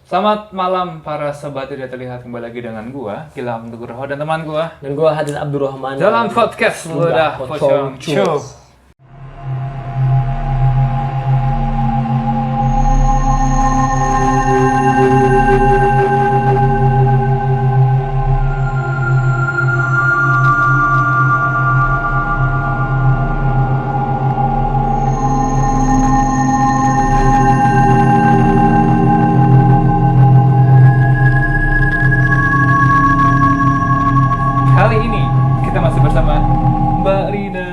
Selamat malam para sobat tidak terlihat, kembali lagi dengan gua Gilang Nugroho dan teman gua Dan gue Hadis Abdurrahman dalam podcast Ludah Pocong Show. Kali ini kita masih bersama Mbak Rina.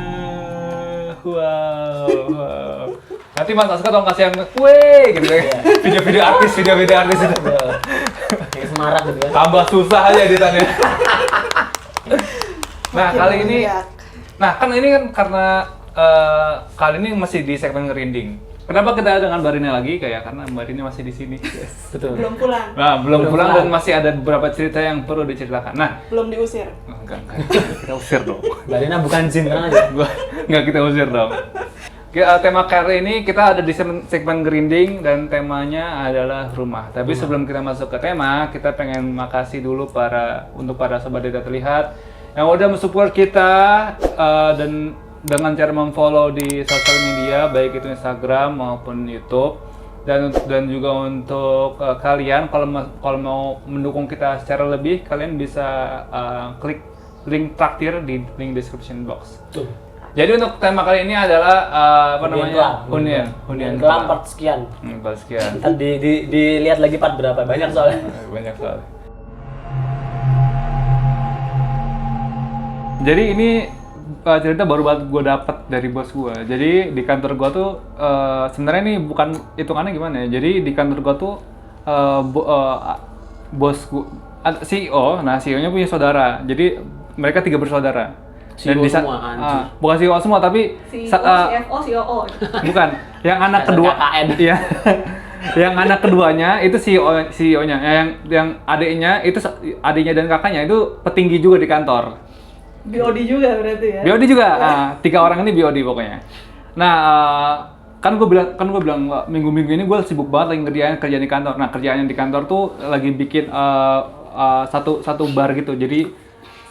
Wow. Nanti Mas Aska tolong kasih yang weh gitu ya. Video-video artis itu. kayak semarak gitu ya. Tambah susah aja editannya. Nah, kali ini kan karena kali ini masih di segmen ngerinding. Kenapa kita dengan Mbak Rina lagi? Karena Mbak Rina masih di sini. Betul. Belum pulang. Nah, belum pulang dan masih ada beberapa cerita yang perlu diceritakan. Nah, Belum diusir. enggak. Kita usir dong. Mbak Rina bukan jin, tenang aja. Nggak, kita usir dong. Tema kali ini kita ada di segmen Gerinding dan temanya adalah rumah. Tapi sebelum kita masuk ke tema, kita pengen makasih dulu untuk para sobat tidak terlihat yang udah mensupport kita dan dengan cara memfollow di sosial media, baik itu Instagram maupun YouTube. Dan juga untuk kalian kalau mau mendukung kita secara lebih, kalian bisa klik link traktir di link description box. Tuh. Jadi untuk tema kali ini adalah hunian kelam part sekian. Part sekian. Ntar dilihat lagi part berapa, banyak soalnya. Banyak soal. Jadi ini cerita baru banget gue dapet dari bos gue. Jadi di kantor gue tuh sebenarnya ini bukan hitungannya gimana ya. Jadi di kantor gue tuh bos gue CEO. Nah, CEO-nya punya saudara. Jadi mereka 3 bersaudara. CEO semua, anjing. Bukan CEO semua, tapi CEO, CFO, COO. bukan. Yang anak kedua. KKN. Iya. Yang anak keduanya itu CEO-nya. Yang adiknya itu adiknya dan kakaknya itu petinggi juga di kantor. BOD juga berarti ya? BOD juga. 3 orang ini BOD pokoknya. Nah, kan gue bilang minggu-minggu ini gue sibuk banget lagi kerjaan di kantor. Nah, kerjaannya di kantor tuh lagi bikin satu bar gitu. Jadi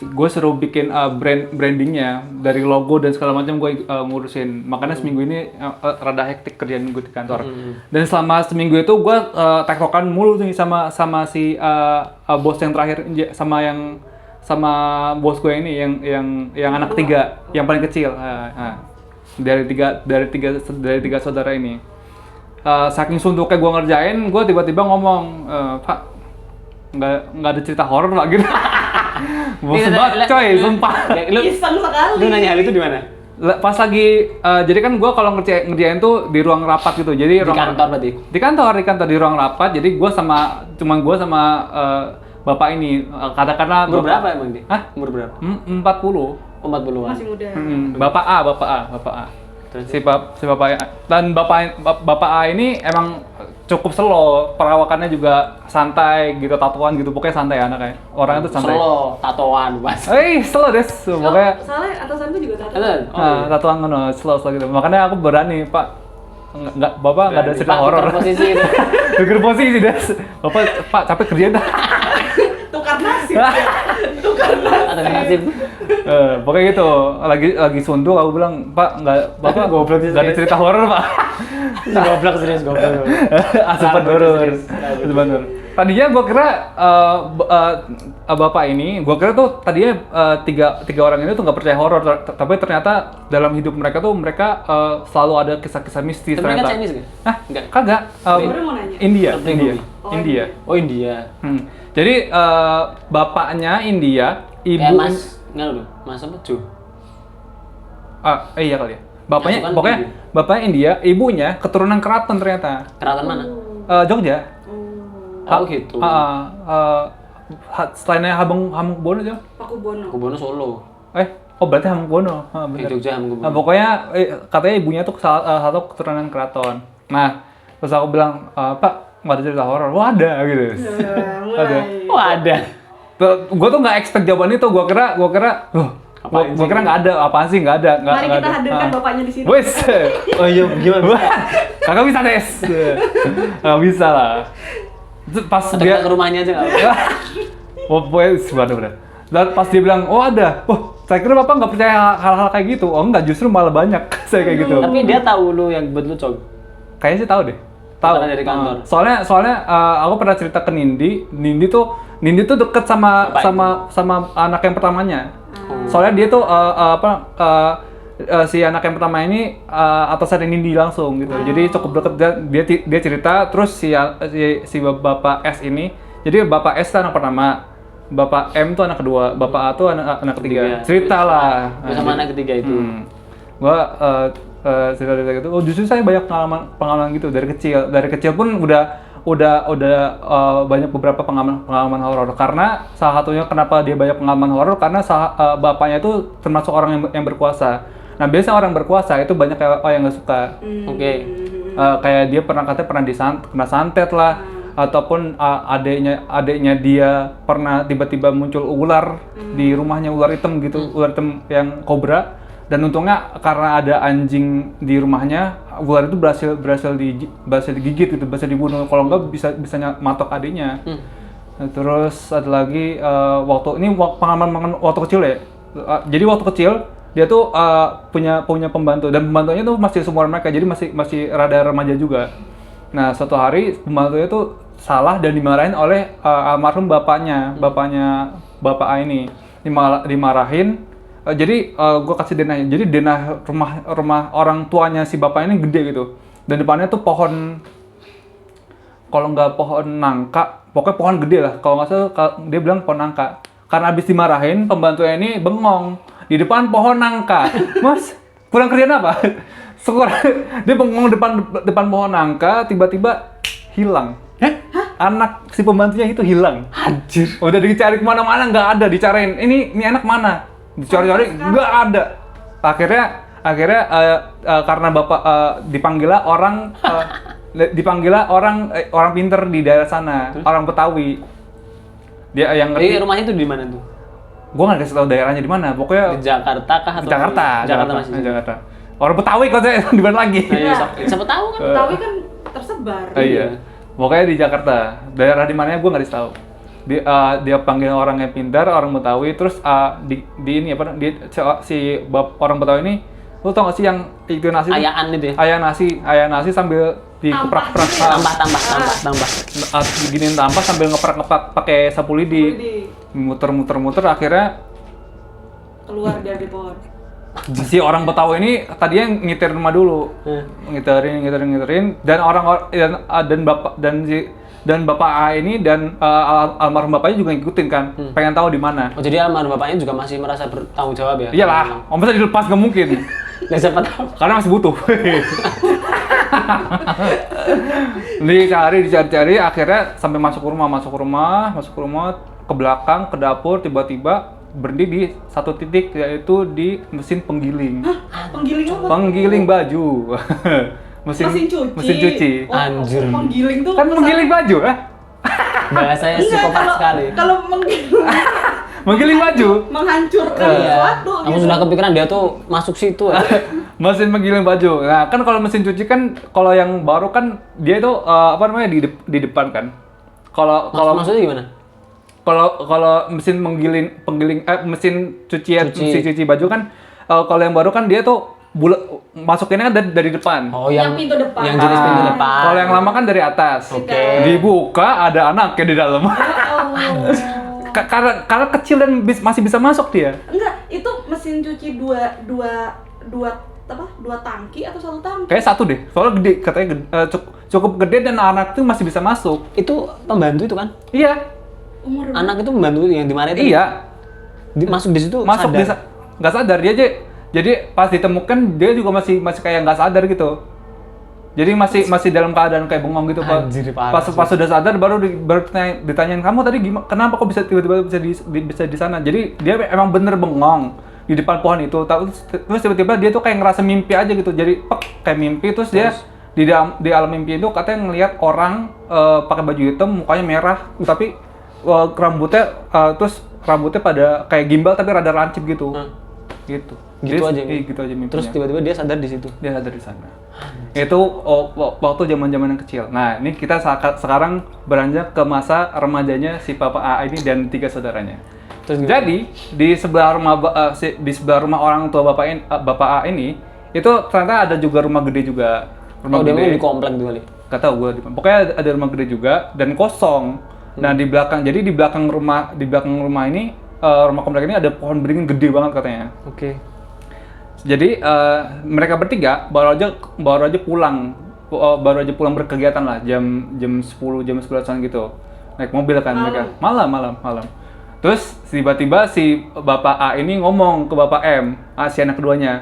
gue suruh bikin brandingnya dari logo dan segala macam gue ngurusin. Makanya seminggu ini rada hektik kerjaan gue di kantor. Dan selama seminggu itu gue tektokan mulu nih sama si bos yang terakhir, sama bos gue ini yang anak ketiga, yang paling kecil. Dari tiga saudara ini. Saking suntuknya gue ngerjain, gue tiba-tiba ngomong, Pak, nggak ada cerita horor Pak gitu. Bosan banget coy, sumpah. Iseng sekali. Lu nanya hal itu di mana? Pas lagi, jadi kan gue kalau ngerjain tuh di ruang rapat gitu. Jadi Di kantor berarti? Di kantor di ruang rapat. Jadi cuma gue sama bapak ini, katakanlah Umur berapa emang dia? Hah? Umur berapa? 40. 40-an. Masih muda. Bapak A. Terus? Si bapak dan bapak A ini emang cukup slow, perawakannya juga santai gitu, tatoan gitu, pokoknya santai anaknya. Orangnya tuh santai. Slow, tatoan, Mas. Slow des, pokoknya. Soalnya atasanku juga tato. Tatoan ngono, slow gitu. Makanya aku berani, Pak. Bapak nggak ada cerita horor. Tukar posisi itu. Tukar posisi des. Bapak, Pak, capek kerjaan dah. Tukar nasib. Atau nasib. Pokoknya gitu, lagi suntuk aku bilang, Pak, Bapak nggak ada cerita horor Pak. Goblok serius, goblok. Asupan horor. Tadinya gue kira bapak ini, gue kira tuh tadinya tiga orang ini tuh nggak percaya horor, tapi ternyata dalam hidup mereka tuh selalu ada kisah-kisah mistis. Tapi mereka ternyata. Chinese nggak? Hah? Nggak. Kagak. Baru mau nanya. India. Oh, India. Oh, India. Jadi bapaknya India, ibu. Kayak Mas, nggak lu? Mas apa? Ju? Iya kali ya. Bapaknya, Nah, pokoknya India. bapaknya India, ibunya keturunan keraton ternyata. Keraton mana? Jogja. Oh gitu. Selainnya Hamengkubuwono aja. Pakubono. Kubono Solo. Berarti Hamengkubuwono. Bener. Jogja Hamengkubuwono. Nah, pokoknya katanya ibunya tuh salah satu keturunan keraton. Nah, terus aku bilang, Pak, nggak ada cerita horor. Wah, ada gitu. Mulai. Oh, ada. Gue tuh nggak expect jawaban itu. Gue kira, gue kira nggak ada. Apaan sih nggak ada? Mari kita hadirkan bapaknya di sini. Wes. Oh iya, gimana? Kagak bisa des. Nggak bisa lah. Terus pas Atau dia kita ke rumahnya aja nggak? oh pokoknya bener. Dan pas dia bilang, oh ada, saya kira bapak nggak percaya hal-hal kayak gitu. Oh enggak, justru malah banyak saya kayak gitu. Tapi dia tahu lu yang buat lu cok. Kayaknya sih tahu deh. Tahu. Karena dari kantor. Soalnya aku pernah cerita ke Nindi. Nindi tuh deket sama Bapak sama anak yang pertamanya. Soalnya dia tuh si anak yang pertama ini atasan Nindi langsung gitu. Jadi cukup deket. Dia cerita. Terus si bapak S ini. Jadi bapak S itu anak pertama. Bapak M tuh anak kedua. Bapak A tuh anak ketiga. Cerita lah. Sama anak ketiga itu. Gua cerita gitu. Oh justru saya banyak pengalaman gitu dari kecil. Dari kecil pun udah banyak beberapa pengalaman horor. Karena salah satunya kenapa dia banyak pengalaman horor karena bapaknya itu termasuk orang yang berkuasa. Nah biasanya orang berkuasa itu banyak yang nggak suka. Oke. Kayak dia katanya pernah kena santet lah, ataupun adiknya dia pernah tiba-tiba muncul ular di rumahnya, ular hitam gitu, ular hitam yang kobra. Dan untungnya karena ada anjing di rumahnya, ular itu berhasil digigit gitu, berhasil dibunuh. Kalau enggak bisa matok adiknya. Nah, terus ada lagi pengalaman waktu kecil ya. Jadi waktu kecil dia tuh punya pembantu, dan pembantunya tuh masih seumuran mereka, jadi masih rada remaja juga. Nah suatu hari pembantunya tuh salah dan dimarahin oleh almarhum bapaknya bapak A ini. Dimarahin. Jadi gue kasih denahnya. Jadi denah rumah orang tuanya si bapak ini gede gitu. Dan depannya tuh pohon, kalau nggak pohon nangka, pokoknya pohon gede lah. Kalau nggak salah dia bilang pohon nangka. Karena abis dimarahin, pembantunya ini bengong di depan pohon nangka. Mas, kurang kerjaan apa? Dia bengong depan pohon nangka, tiba-tiba hilang. Anak si pembantunya itu hilang. Anjir. Udah dicari kemana-mana nggak ada, dicariin. Ini anak mana? Dicari-cari nggak ada. Akhirnya karena bapak dipanggillah orang pinter di daerah sana, orang Betawi. Dia yang ngerti. Rumahnya tuh di mana tuh? Gua nggak kasih tahu daerahnya di mana. Pokoknya Di Jakarta kah atau Jakarta masih? Jakarta. Orang Betawi kok saya di mana lagi? Siapa tahu kan? Betawi kan tersebar. Iya. Pokoknya di Jakarta. Daerah di mananya gua nggak dikasih tahu. Dia panggil orang yang pintar, orang Betawi, terus orang Betawi ini, lu tau gak sih yang itu nasi? Ayaan itu ya? Ayam nasi sambil dikeprek-keprek. Tambah. Giniin tampah sambil ngeprek-ngeprek pakai sapu lidi. Muter-muter akhirnya Keluar dari pohon. si orang Betawi ini tadinya ngitir rumah dulu. Ngiterin dan bapak A ini dan almarhum bapaknya juga ngikutin kan, pengen tahu di mana. Oh jadi almarhum bapaknya juga masih merasa bertanggung jawab ya? Iyalah, om masa dilepas nggak mungkin. Nggak siapa tahu. Karena masih butuh. Dicari, akhirnya sampai masuk rumah, ke belakang, ke dapur, tiba-tiba berhenti di satu titik, yaitu di mesin penggiling. Hah? Penggiling apa? Penggiling baju. mesin cuci. Oh, Anjir. Penggiling tuh Kan penggiling baju, Bahasanya psikopat sekali. Kalau menggiling Menggiling baju. menghancurkan sesuatu Kamu sudah kepikiran dia tuh masuk situ ya? Mesin penggiling baju. Nah, kan kalau mesin cuci kan, kalau yang baru kan dia itu di depan kan. Kalau Maksudnya gimana? kalau mesin mesin cuci baju kan, kalau yang baru kan dia tuh masukinnya kan dari depan. Oh, yang pintu depan. Yang jenis pintu depan. Kalau yang lama kan dari atas. Oke. Dibuka ada anaknya di dalam. Karena kecil dan masih bisa masuk dia. Enggak, itu mesin cuci dua tangki atau satu tangki? Kayak satu deh. Soalnya gede, katanya cukup gede dan anak tuh masih bisa masuk. Itu pembantu itu kan? Iya. Anak itu pembantu yang dimarahin itu? Iya. Masuk di situ Masuk sadar? nggak sadar dia aja. Jadi pas ditemukan dia juga masih kayak nggak sadar gitu. Jadi masih dalam keadaan kayak bengong gitu. Anjir, parah Pas sudah sadar baru ditanyain, kamu tadi gimana? Kenapa kok bisa tiba-tiba bisa di sana? Jadi dia emang bener bengong di depan pohon itu. Terus tiba-tiba dia tuh kayak ngerasa mimpi aja gitu. Jadi kayak mimpi, terus dia di alam mimpi itu katanya ngelihat orang pakai baju hitam, mukanya merah, tapi rambutnya pada kayak gimbal tapi rada lancip gitu. gitu. Gitu aja. Gitu aja mimpinya. Terus tiba-tiba dia sadar di situ. Dia ada di sana. Itu waktu zaman-zaman yang kecil. Nah, ini kita sekarang beranjak ke masa remajanya si Papa A ini dan 3 saudaranya. Terus gimana? Jadi di sebelah rumah di sebelah rumah orang tua Bapak A ini itu ternyata ada juga rumah gede juga. Rumah Dia mau gede. di komplek tuh kali. Gak tau gue. Pokoknya ada rumah gede juga dan kosong. Nah, di belakang rumah ini rumah komplek ini ada pohon beringin gede banget katanya. Oke. Jadi mereka bertiga baru aja pulang berkegiatan lah jam 10 jam 11-an gitu. Naik mobil kan mereka. Malam. Terus tiba-tiba si Bapak A ini ngomong ke Bapak M, si anak keduanya.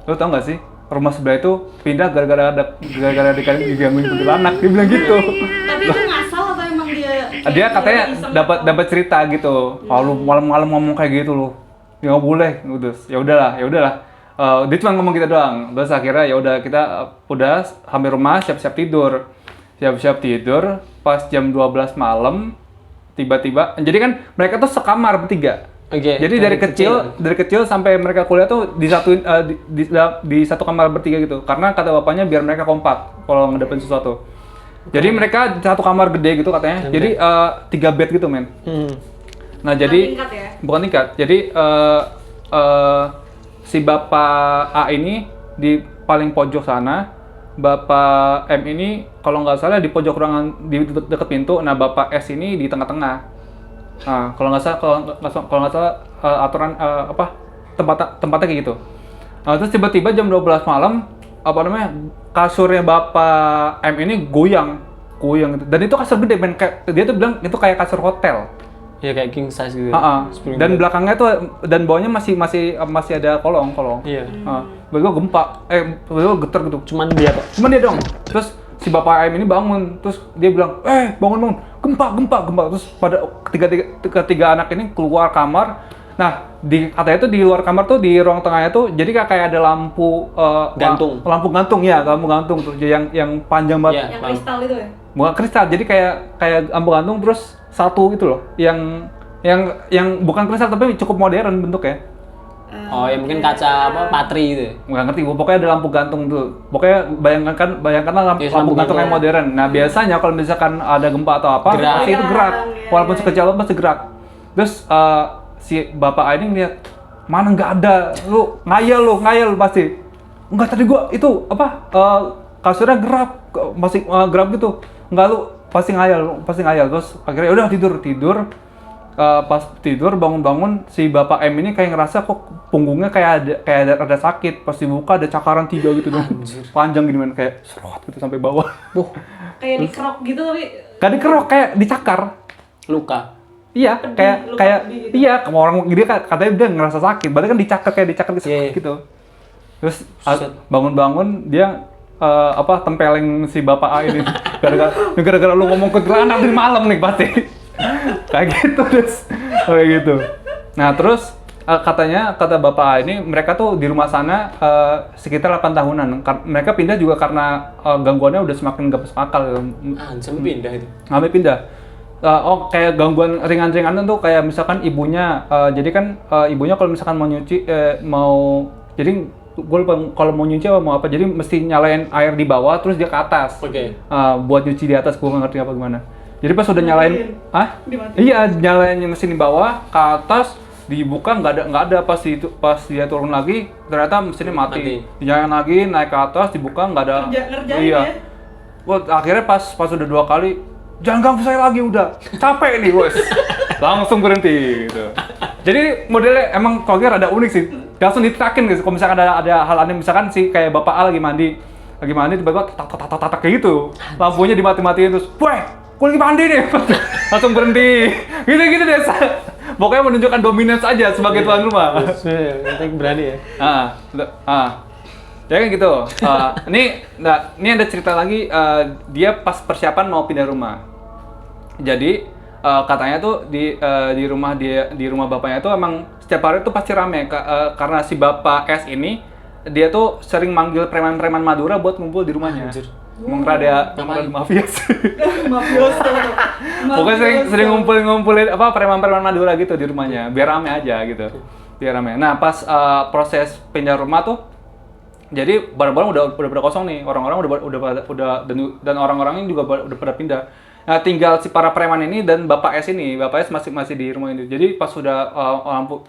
Lo tau gak sih? Rumah sebelah itu pindah gara-gara digangguin kuntilanak. Dia bilang gitu. Tapi itu ngasal atau emang Dia katanya dapat cerita gitu. Kalau malam-malam ngomong kayak gitu loh. Ya nggak boleh, terus ya udahlah. Dia cuma ngomong kita doang. Terus akhirnya ya udah kita udah hampir rumah siap-siap tidur. Pas jam 12 malam tiba-tiba. Jadi kan mereka tuh sekamar bertiga. Oke. Jadi dari kecil sampai mereka kuliah tuh disatuin di satu kamar bertiga gitu. Karena kata bapaknya biar mereka kompak kalau ngadepin sesuatu. Jadi mereka di satu kamar gede gitu katanya. Jadi 3 bed gitu men. Nah jadi tingkat ya? bukan tingkat. Jadi si Bapak A ini di paling pojok sana, Bapak M ini kalau nggak salah di pojok ruangan di dekat pintu. Nah Bapak S ini di tengah-tengah. Nah kalau nggak salah aturan tempatnya kayak gitu. Terus tiba-tiba jam 12 malam kasurnya Bapak M ini goyang gitu. Dan itu kasur gede men, kayak dia tuh bilang itu kayak kasur hotel. Ya kayak king size gitu. Dan belakangnya tuh dan bawahnya masih ada kolong. Iya. Begitu gempa, begitu getar gitu. Cuman dia kok. Cuman dia dong. Terus si Bapak M ini bangun, terus dia bilang, bangun, gempa. Terus pada ketiga anak ini keluar kamar. Nah, katanya itu di luar kamar tuh di ruang tengahnya tuh jadi kayak ada lampu gantung. Lampu gantung tuh yang panjang banget. Yang kristal itu ya? Bukan kristal, jadi kayak lampu gantung terus satu gitu loh. Yang bukan kristal tapi cukup modern bentuknya. Oh, ya mungkin kaca patri gitu. Nggak ngerti, pokoknya ada lampu gantung tuh. Pokoknya bayangkanlah lampu gantung yang modern. Nah, biasanya kalau misalkan ada gempa atau apa, pasti itu gerak. Walaupun sekecil apa pasti gerak. Terus si Bapak A ini lihat, mana nggak ada, lu ngayal pasti. Enggak, tadi gua itu kasurnya gerak, masih gerak gitu. Enggak, lu pasti ngayal. Terus akhirnya udah tidur. Pas tidur bangun si Bapak M ini kayak ngerasa kok punggungnya kayak ada sakit. Pas dibuka ada cakaran 3 gitu dong. Panjang gini men, kayak serot gitu sampai bawah. Kayak dikerok gitu tapi Gak dikerok, kayak dicakar. Luka. Iya, kayak gitu. iya, orang dia katanya dia ngerasa sakit, berarti kan dicakar gitu. Terus bangun-bangun dia tempeleng si Bapak A ini. Gara-gara lu ngomong ke granat dari malam nih pasti. Kayak gitu terus. Kayak gitu. Nah, terus kata Bapak A ini mereka tuh di rumah sana sekitar 8 tahunan. Mereka pindah juga karena gangguannya udah semakin gak masuk akal. Sampai pindah itu. Sampai pindah. Kayak gangguan ringan-ringan tuh kayak misalkan ibunya, jadi kan ibunya kalau misalkan mau nyuci, jadi gue lupa kalau mau nyuci mau apa, jadi mesti nyalain air di bawah terus dia ke atas. Oke. Buat nyuci di atas, gue nggak ngerti apa gimana. Jadi pas udah nyalain, iya nyalain mesin di bawah ke atas, dibuka nggak ada pas dia turun lagi ternyata mesinnya mati. Dinyalain lagi, naik ke atas, dibuka nggak ada. Ngerjain iya. Ya? Wah, akhirnya pas udah 2 kali, jangan ganggu saya lagi udah, capek nih bos. Langsung berhenti gitu. Jadi modelnya emang kalau rada unik sih. Langsung diterakin gitu. Kalau misalkan ada hal aneh, misalkan sih kayak Bapak A lagi mandi tiba-tiba tak kayak gitu. Lampunya dimati-matiin terus, "Weh, gue lagi mandi nih." Langsung berhenti. Gitu deh. Pokoknya menunjukkan dominance aja sebagai tuan rumah. Penting berani ya. Ya kan gitu. Ini ada cerita lagi, dia pas persiapan mau pindah rumah. Jadi katanya tuh di rumah bapaknya tuh emang setiap hari tuh pasti rame karena si Bapak S ini dia tuh sering manggil preman-preman Madura buat ngumpul di rumahnya. Emang rada mafia sih. Mafioso. Pokoknya sering ngumpulin preman-preman Madura gitu di rumahnya biar rame aja gitu. biar rame. Nah, pas proses pindah rumah tuh, jadi barang-barang udah pada kosong nih, orang-orang dan orang-orang ini juga udah pada pindah. Nah, tinggal si para preman ini dan Bapak S ini, Bapak S masih di rumah ini. Jadi pas sudah lampu,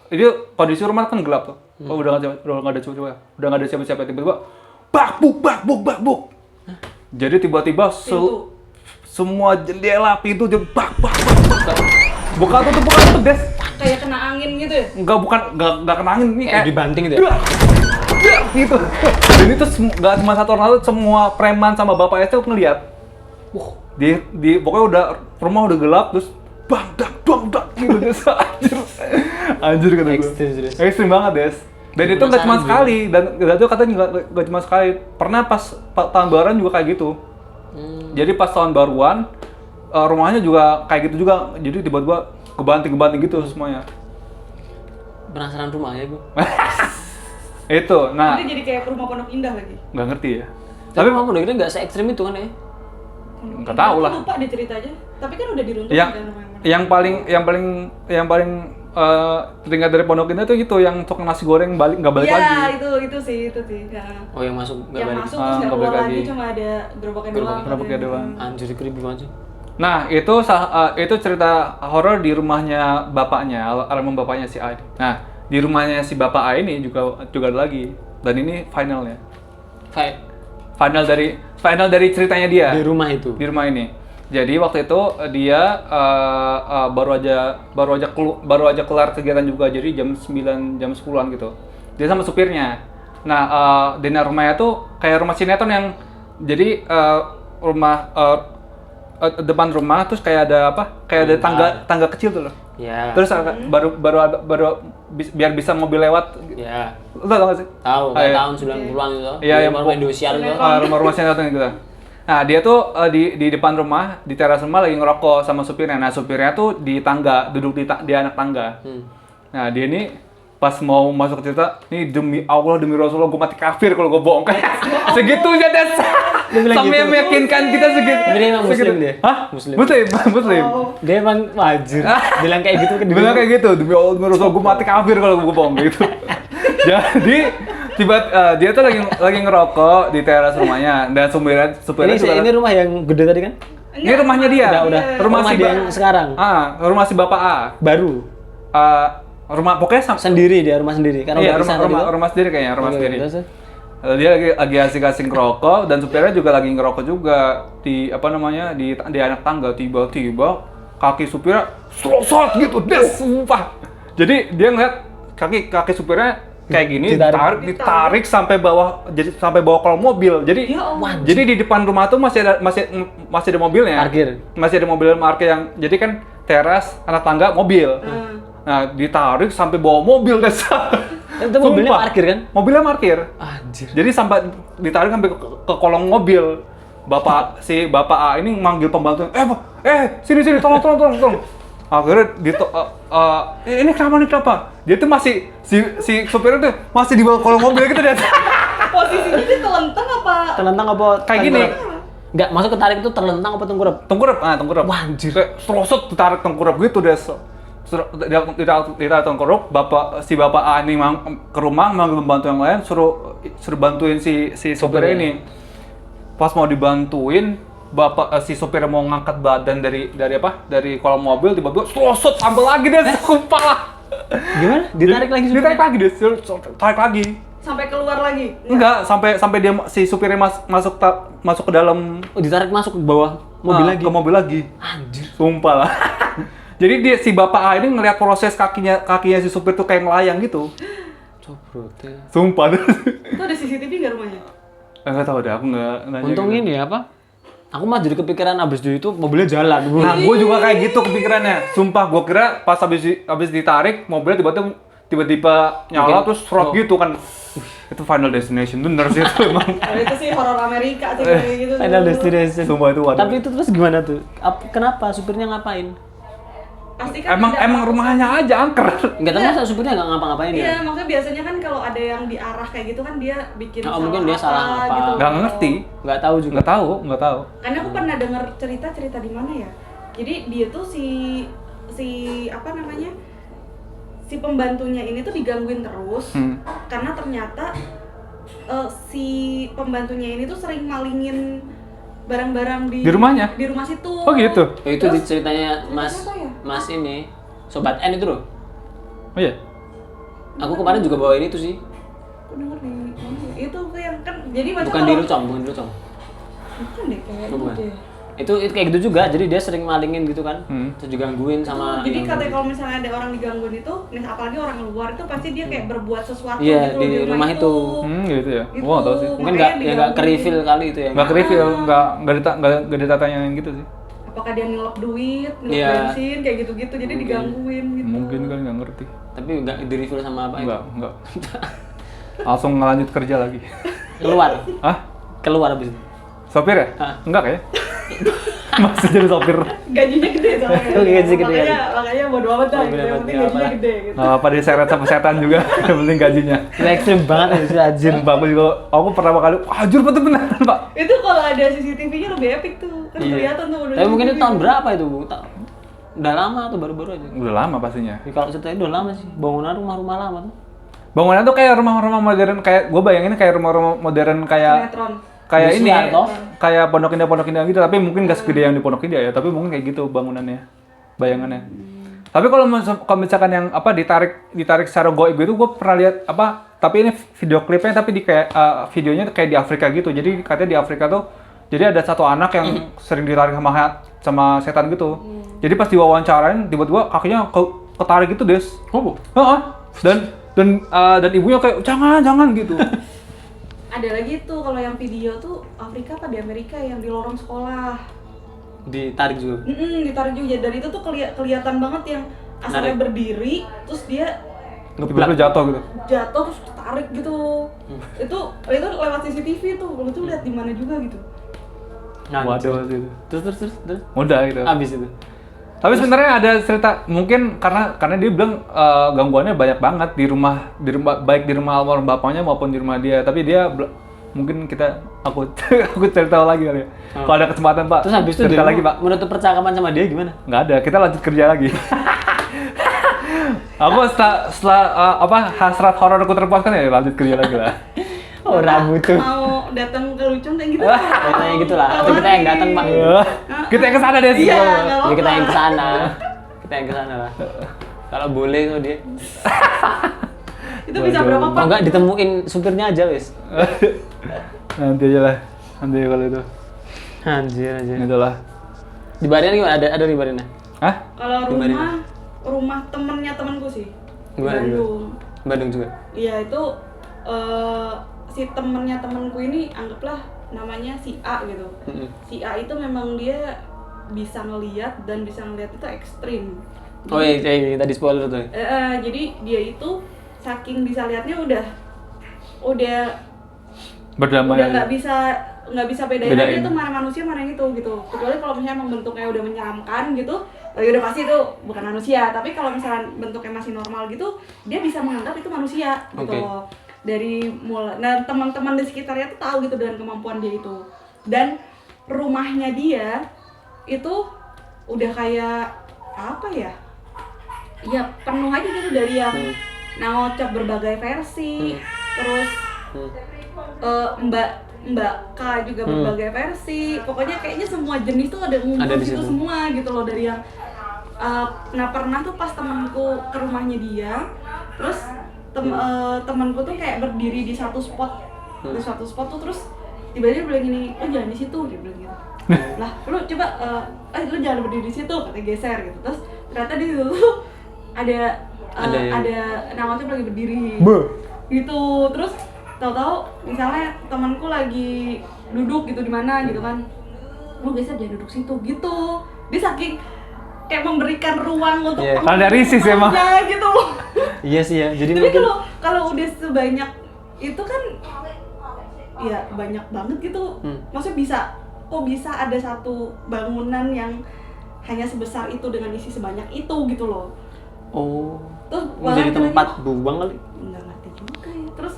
itu kondisi rumah kan gelap tuh, udah nggak ada siapa-siapa, tiba-tiba bak buk. Jadi tiba-tiba semua jendela pintu dia bak. Buka tutup Des. Kayak kena angin gitu ya? Enggak kena angin nih kayak dibanting gitu ya? gitu. Dan itu nggak cuma satu orang, itu semua preman sama Bapak S tuh ngeliat. Pokoknya udah rumah udah gelap terus bang dak gitu Des. Anjir kata gue. Ekstrim banget Des. Dan itu nggak cuma sekali, dan itu katanya nggak cuma sekali. Pernah pas tahun baruan juga kayak gitu. Jadi pas tahun baruan rumahnya juga kayak gitu juga. Jadi tiba-tiba kebanting gitu semuanya. Penasaran rumahnya gue. Itu, nah. Nanti jadi kayak rumah Pondok Indah lagi. Nggak ngerti ya. Tapi kamu udah kira nggak se-ekstrim itu kan ya? Nggak tahu lah. Lupa deh ceritanya. Tapi kan udah diruntuhin Yang kan rumahnya. yang paling teringat dari Pondok Indah tuh itu yang tukang nasi goreng nggak balik lagi. Iya, itu sih. Ya. Oh yang masuk nggak Yang balik. masuk terus nggak nggak keluar balik lagi, lagi. cuma ada gerobaknya doang. Gerobaknya doang. Anjir creepy banget sih. Nah, itu cerita horor di rumahnya bapaknya, almarhum bapaknya si A. Nah, di rumahnya si bapak A ini juga ada lagi. Dan ini finalnya. Final dari ceritanya dia. Di rumah itu. Di rumah ini. Jadi waktu itu dia baru aja kelar kegiatan juga, jadi jam 9 jam 10-an gitu. Dia sama supirnya. Nah, dinner rumahnya tuh kayak rumah sinetron yang jadi depan rumah terus kayak ada tangga kecil tuh loh. Ya. Terus baru biar bisa mobil lewat. Ya. Lo tau gak sih? Tahu, kayak tahun 90-an itu. Iya, yang rumah Indosiar itu. rumah sinetron gitu. Nah, dia tuh di depan rumah, di teras rumah lagi ngerokok sama supirnya. Nah, supirnya tuh di tangga, duduk di anak tangga. Nah, dia ini pas mau masuk ke cerita, nih demi Allah, demi Rasulullah, gue mati kafir kalau gue bohong. Segitunya Des. Sampai meyakinkan kita segitu. Tapi dia emang muslim dia? Hah? Muslim. Muslim. Dia emang wajir. Bilang kayak gitu kan. Bilang kayak gitu, demi Allah, demi Rasulullah, gue mati kafir kalau gue bohong gitu. Jadi dia tuh lagi ngerokok di teras rumahnya, dan supirnya juga. Ini rumah yang gede tadi kan? Ini rumahnya dia. Udah. Rumah dia yang sekarang. Rumah si Bapak A. Baru. Rumah pokoknya sendiri dia, rumah sendiri. Karena iya, udah pisah tadi tuh. rumah sendiri kayaknya, rumah Oke, sendiri. terus? Dia lagi asik-asik ngerokok, dan supirnya juga lagi ngerokok juga di di anak tangga. Tiba-tiba kaki supirnya serosot gitu, Des, sumpah. Jadi dia ngeliat kaki supirnya kayak gini, ditarik sampai bawah, jadi sampai bawah kolong mobil. Jadi jadi di depan rumah tuh masih ada mobilnya. Parkir. Masih ada mobil parkir yang jadi kan teras, anak tangga, mobil. Nah, ditarik sampai bawah mobil, Des. Itu mobilnya parkir kan? Mobilnya parkir. Anjir. Jadi sampai ditarik sampai ke kolong mobil. Si Bapak A ini manggil pembantu, sini tolong. Akhirnya ini kenapa? Dia tuh masih si supirnya tuh masih di bawah kolong mobil gitu, Des. Posisinya dia telentang apa? Telentang apa? Kayak gini. Enggak, masuk ketarik itu terlentang apa tengkurap? Tengkurap. Wah, anjir. Kayak serosot ditarik tengkurap gitu, Des. Ditarik tengkurap, si Bapak A ini ke rumah manggil pembantu yang lain, suruh bantuin si supirnya ini. Pas mau dibantuin, si supirnya mau ngangkat badan dari kolong mobil, tiba-tiba serosot sampai lagi, Des. Sumpah lah. Gimana? Ditarik lagi supirnya? Ditarik lagi, Des. Tarik lagi. Sampai keluar lagi? Enggak, sampai dia si supirnya masuk ke dalam. Oh, ditarik masuk ke bawah mobil lagi. Ke mobil lagi. Anjir. Sumpah lah. Jadi si Bapak A ini ngelihat proses kakinya si supir tuh kayak ngelayang gitu. Cobrotnya. Sumpah. Itu ada CCTV nggak rumahnya? Enggak tahu deh, aku nggak nanya. Untung gitu. ini apa? Aku mah jadi kepikiran abis itu mobilnya jalan. Nah, gue juga kayak gitu kepikirannya. Sumpah, gue kira pas habis ditarik mobilnya tiba-tiba nyala terus serot gitu kan. Itu Final Destination, bener sih itu emang. Itu sih horor Amerika sih kayak gitu. Final Destination. Sumpah itu waduh. Tapi itu terus gimana tuh? Kenapa supirnya ngapain? Pasti kan Emang rumahnya aja angker. Enggak tahu masa supirnya nggak ngapa-ngapain ya? Iya, maksudnya biasanya kan kalau ada yang diarah kayak gitu kan dia bikin Oh, mungkin dia salah apa. gitu. Nggak ngerti. Nggak tahu juga. Nggak tahu. Karena aku pernah dengar cerita di mana ya. Jadi dia tuh si apa namanya? si pembantunya ini tuh digangguin terus karena ternyata si pembantunya ini tuh sering malingin barang-barang di rumahnya? Di rumah situ. Oh gitu? Itu Terus, ceritanya Mas apa ya? Mas ini Sobat N itu loh. Oh iya? Aku kemarin juga bawain itu sih. Aku denger di mana ya? Itu tuh yang kan jadi macam Bukan di Lucong. bukan deh kayak Bukan. deh. Itu kayak gitu juga, jadi dia sering malingin gitu kan. Terus digangguin sama Jadi yang- katanya kalau misalnya ada orang digangguin itu, nih apalagi orang luar itu pasti dia kayak berbuat sesuatu Iya, gitu di rumah itu. Gitu ya? Gitu. Gua nggak tahu sih. mungkin Makanya nggak ke reveal kali itu ya. Nggak ke review, nggak ditanyain gitu sih. Apakah dia ngelok duit, ngelok Iya. bensin, kayak gitu-gitu, jadi digangguin gitu. Mungkin kan nggak ngerti. Tapi nggak di reveal sama apa itu. Enggak. Langsung ngelanjut kerja lagi. Keluar. Hah? Keluar abis itu. Sopir ya? Hah? Enggak kayak. Masih jadi sopir. Gajinya gede soalnya. Gaji gede. Makanya bodo amat dah, Bodo gitu. Yang amat, penting nggak gajinya apa-apa. gede gitu. Nggak apa diseret sama setan juga. Yang penting gajinya. Ini ekstrim banget ya si Ajin. Sumpah, aku pertama kali, anjir betul beneran pak. Itu kalau ada CCTV-nya lebih epic tuh. Kan Iya. kelihatan tuh udah. Tapi mungkin itu CCTV. tahun berapa itu, Bu? Udah lama atau baru-baru aja? Udah lama pastinya. Ya, kalau ceritanya udah lama sih. Bangunan rumah-rumah lama tuh. Bangunan tuh kayak rumah-rumah modern, kayak gue bayangin kayak rumah-rumah modern kayak Sinetron. kayak Di ini, Suharto. kayak Pondok Indah gitu, tapi mungkin gak segede yang di Pondok Indah ya, tapi mungkin kayak gitu bangunannya, bayangannya. Tapi kalau misalkan yang apa ditarik secara goib itu, gue pernah lihat apa, tapi ini video klipnya, tapi di kayak videonya kayak di Afrika gitu. Jadi katanya di Afrika tuh, jadi ada satu anak yang sering ditarik sama setan gitu. Jadi pas diwawancarain, tiba-tiba kakinya ketarik gitu, Des. Oh, Dan ibunya kayak jangan gitu. Ada lagi tuh kalau yang video tuh Afrika apa di Amerika yang di lorong sekolah. ditarik juga. Ditarik juga dan itu tuh kelihatan banget yang asalnya Narik. berdiri terus dia Tiba-tiba jatuh gitu. jatuh terus tarik gitu. Itu lewat CCTV tuh. Lu tuh lihat di mana juga gitu. Nah, Waduh gitu. terus. Udah gitu. Habis itu. Tapi sebenarnya ada cerita, mungkin karena dia bilang gangguannya banyak banget di rumah baik di rumah almarhum bapaknya maupun di rumah dia. Tapi dia mungkin aku cerita lagi kali ya. Kalau ada kesempatan Pak. Terus habis itu cerita dia lagi Pak. menutup percakapan sama dia gimana? Nggak ada, kita lanjut kerja lagi. Aku setelah hasrat hororku terpuaskan ya lanjut kerja lagi lah. Oh, rambut tuh. Mau datang ke Lucung kayak gitu. Katanya gitu lah. Atau kita yang datang, Pak. Kita yang kesana deh sih. Iya, nggak Ya, apa-apa. kita yang kesana. Kita yang kesana lah. Kalau boleh tuh dia. Itu bisa berapa Kalau Pak? enggak ditemuin supirnya aja wis. Nanti aja lah. Nanti kalau itu. Anjir. Itulah. Di Barian gimana? Ada di Barian? Hah? Kalau Gimana? rumah temennya temanku sih. Di Gimana juga? Bandung. Bandung juga. Iya itu si temennya temanku ini anggaplah namanya si A gitu. Si A itu memang dia bisa ngelihat dan bisa ngelihat itu ekstrim. Oh iya, tadi spoiler tuh. Jadi dia itu saking bisa lihatnya udah Berdamai aja. nggak bisa bedain Bedain. aja tuh mana manusia mana yang itu gitu. Kecuali kalau misalnya emang bentuknya udah menyeramkan gitu, ya udah pasti itu bukan manusia. Tapi kalau misalnya bentuknya masih normal gitu, dia bisa menganggap itu manusia gitu Oke. loh. Dari mulai, nah teman-teman di sekitarnya tuh tahu gitu dengan kemampuan dia itu. Dan rumahnya dia itu udah kayak apa ya? Ya penuh aja gitu dari yang ngocok berbagai versi, terus Mbak K juga berbagai versi. Pokoknya kayaknya semua jenis tuh ada Ada di di situ situ. semua gitu loh dari yang nah pernah tuh pas temanku ke rumahnya dia, terus temanku tuh kayak berdiri di satu spot, tuh terus tiba-tiba bilang gini, lo jangan di situ, dia bilang gitu. Lah, lu coba lu jangan berdiri di situ, katanya geser gitu. Terus ternyata di situ tuh ada namanya lagi berdiri. Gitu. Terus tahu-tahu misalnya temanku lagi duduk gitu di mana gitu kan. Lu geser jangan duduk situ gitu. Dia saking kayak memberikan ruang untuk Iya. Ada risih sih, emang. teman-temannya gitu. Iya sih ya. Jadi Tapi mungkin kalau udah sebanyak itu kan ya banyak banget gitu. Maksudnya kok bisa ada satu bangunan yang hanya sebesar itu dengan isi sebanyak itu gitu loh. Terus menjadi bahkan tempat buang kali. nggak ngerti juga ya. Terus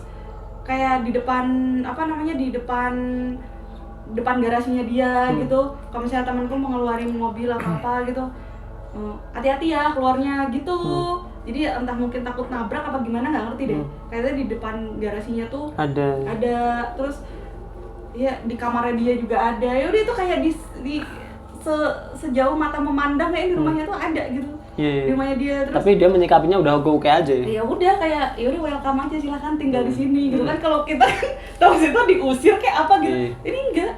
kayak di depan depan garasinya dia gitu. Kalau misalnya temanku mau ngeluarin mobil apa gitu, hati-hati ya keluarnya gitu. Jadi ya entah mungkin takut nabrak apa gimana nggak ngerti deh. Kayaknya di depan garasinya tuh ada terus ya di kamarnya dia juga ada. Ya udah itu kayak di sejauh mata memandang kayak di rumahnya tuh ada gitu. Di rumahnya dia terus. Tapi dia menyikapinya udah oke aja. Ya udah kayak ya udah welcome aja silakan tinggal di sini gitu kan. Kalau kita tahu situ diusir kayak apa gitu. Ini enggak.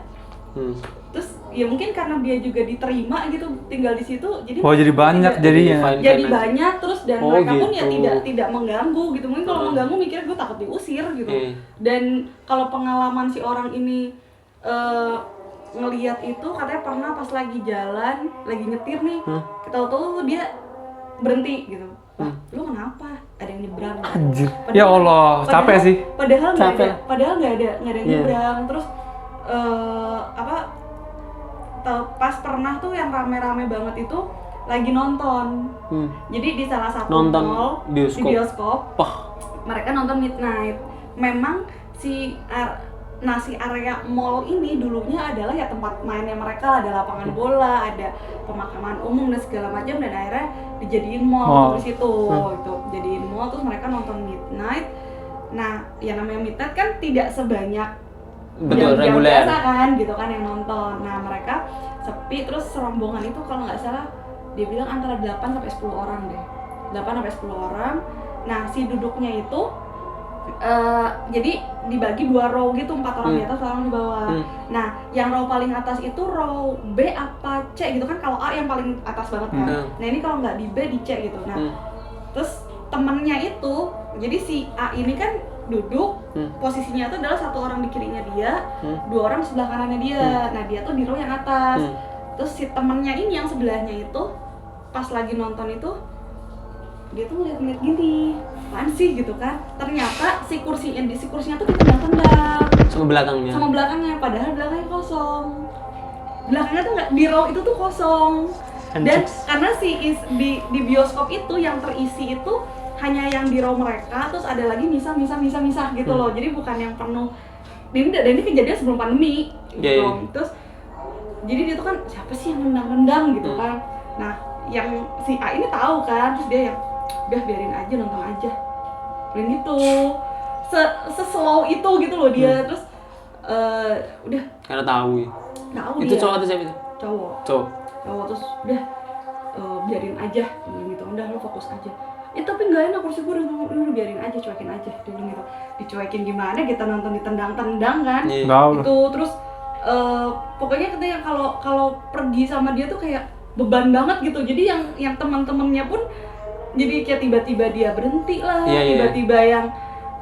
Terus ya mungkin karena dia juga diterima gitu tinggal di situ jadi jadi banyak jadinya. Jadi banyak terus dan mereka pun ya gitu. tidak mengganggu gitu. Mungkin kalau mengganggu mikirnya gue takut diusir gitu. Dan kalau pengalaman si orang ini ngelihat itu katanya pernah pas lagi jalan, lagi nyetir nih, tahu-tahu dia berhenti gitu. Wah, lu kenapa? Ada yang nyebrang. Anjir. Ya Allah, capek sih. Padahal nggak ada yang nyebrang. Terus pas pernah tuh yang rame-rame banget itu lagi nonton. Jadi di salah satu mall di bioskop. Mereka nonton Midnight. Memang si area mall ini dulunya adalah ya tempat mainnya mereka, ada lapangan bola, ada pemakaman umum dan segala macam dan akhirnya dijadiin mall di situ gitu. Jadiin mall terus mereka nonton Midnight. Nah, yang namanya Midnight kan tidak sebanyak yang biasa kan gitu kan yang nonton. Nah, mereka sepi terus serombongan itu kalau nggak salah dia bilang antara 8 sampai 10 orang deh. 8 sampai 10 orang. Nah, si duduknya itu jadi dibagi 2 row gitu, 4 orang di atas, 4 orang di bawah. Nah, yang row paling atas itu row B apa C gitu kan, kalau A yang paling atas banget kan. Nah, ini kalau nggak di B di C gitu. Nah, terus temennya itu, jadi si A ini kan duduk, posisinya itu adalah 1 orang di kirinya dia, 2 orang di sebelah kanannya dia. Nah, dia tuh di row yang atas. Terus si temennya ini yang sebelahnya itu pas lagi nonton itu dia tuh ngeliat gini, apaan sih gitu kan. Ternyata si kursinya tuh ditendang-tendang sama belakangnya, padahal belakangnya kosong. Belakangnya tuh nggak, di row itu tuh kosong. Dan karena di bioskop itu yang terisi itu hanya yang di row mereka, terus ada lagi misah gitu loh. Jadi bukan yang penuh. Dan ini kejadian sebelum pandemi gitu. Terus jadi dia tuh kan siapa sih yang nendang-nendang gitu kan. Nah, yang si A ini tahu kan, terus dia yang udah biarin aja, nonton aja. Dan gitu. Se-slow itu gitu loh dia. Terus udah karena tahu itu dia. Cowok atau siapa itu? Cowok terus udah biarin aja gitu. Udah lu fokus aja. Ya tapi nggak enak kursi gue udah biarin aja, cuekin aja dia bilang gitu. Dicuekin gimana, kita nonton ditendang-tendang kan. Itu terus pokoknya katanya kalau pergi sama dia tuh kayak beban banget gitu. Jadi yang teman-temannya pun jadi kayak tiba-tiba dia berhenti lah, tiba-tiba yang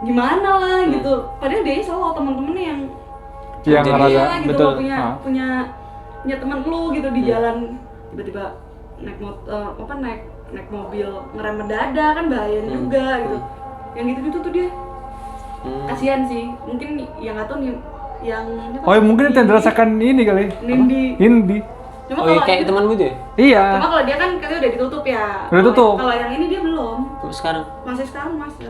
gimana lah gitu. Padahal dia selalu teman-temannya yang ngerasa gitu betul. punya teman lu gitu di jalan, tiba-tiba naik mobil ngerem mendadak kan bahaya juga gitu. Yang gitu-gitu tuh dia. Kasihan sih. Mungkin yang nggak tahu nih yang mungkin yang dirasakan ini kali. Nindi. Cuma kayak temanmu tuh ya? Iya. Cuma kalau dia kan kayaknya udah ditutup ya. Udah tutup. Kalau yang ini dia belum. Masih sekarang masih.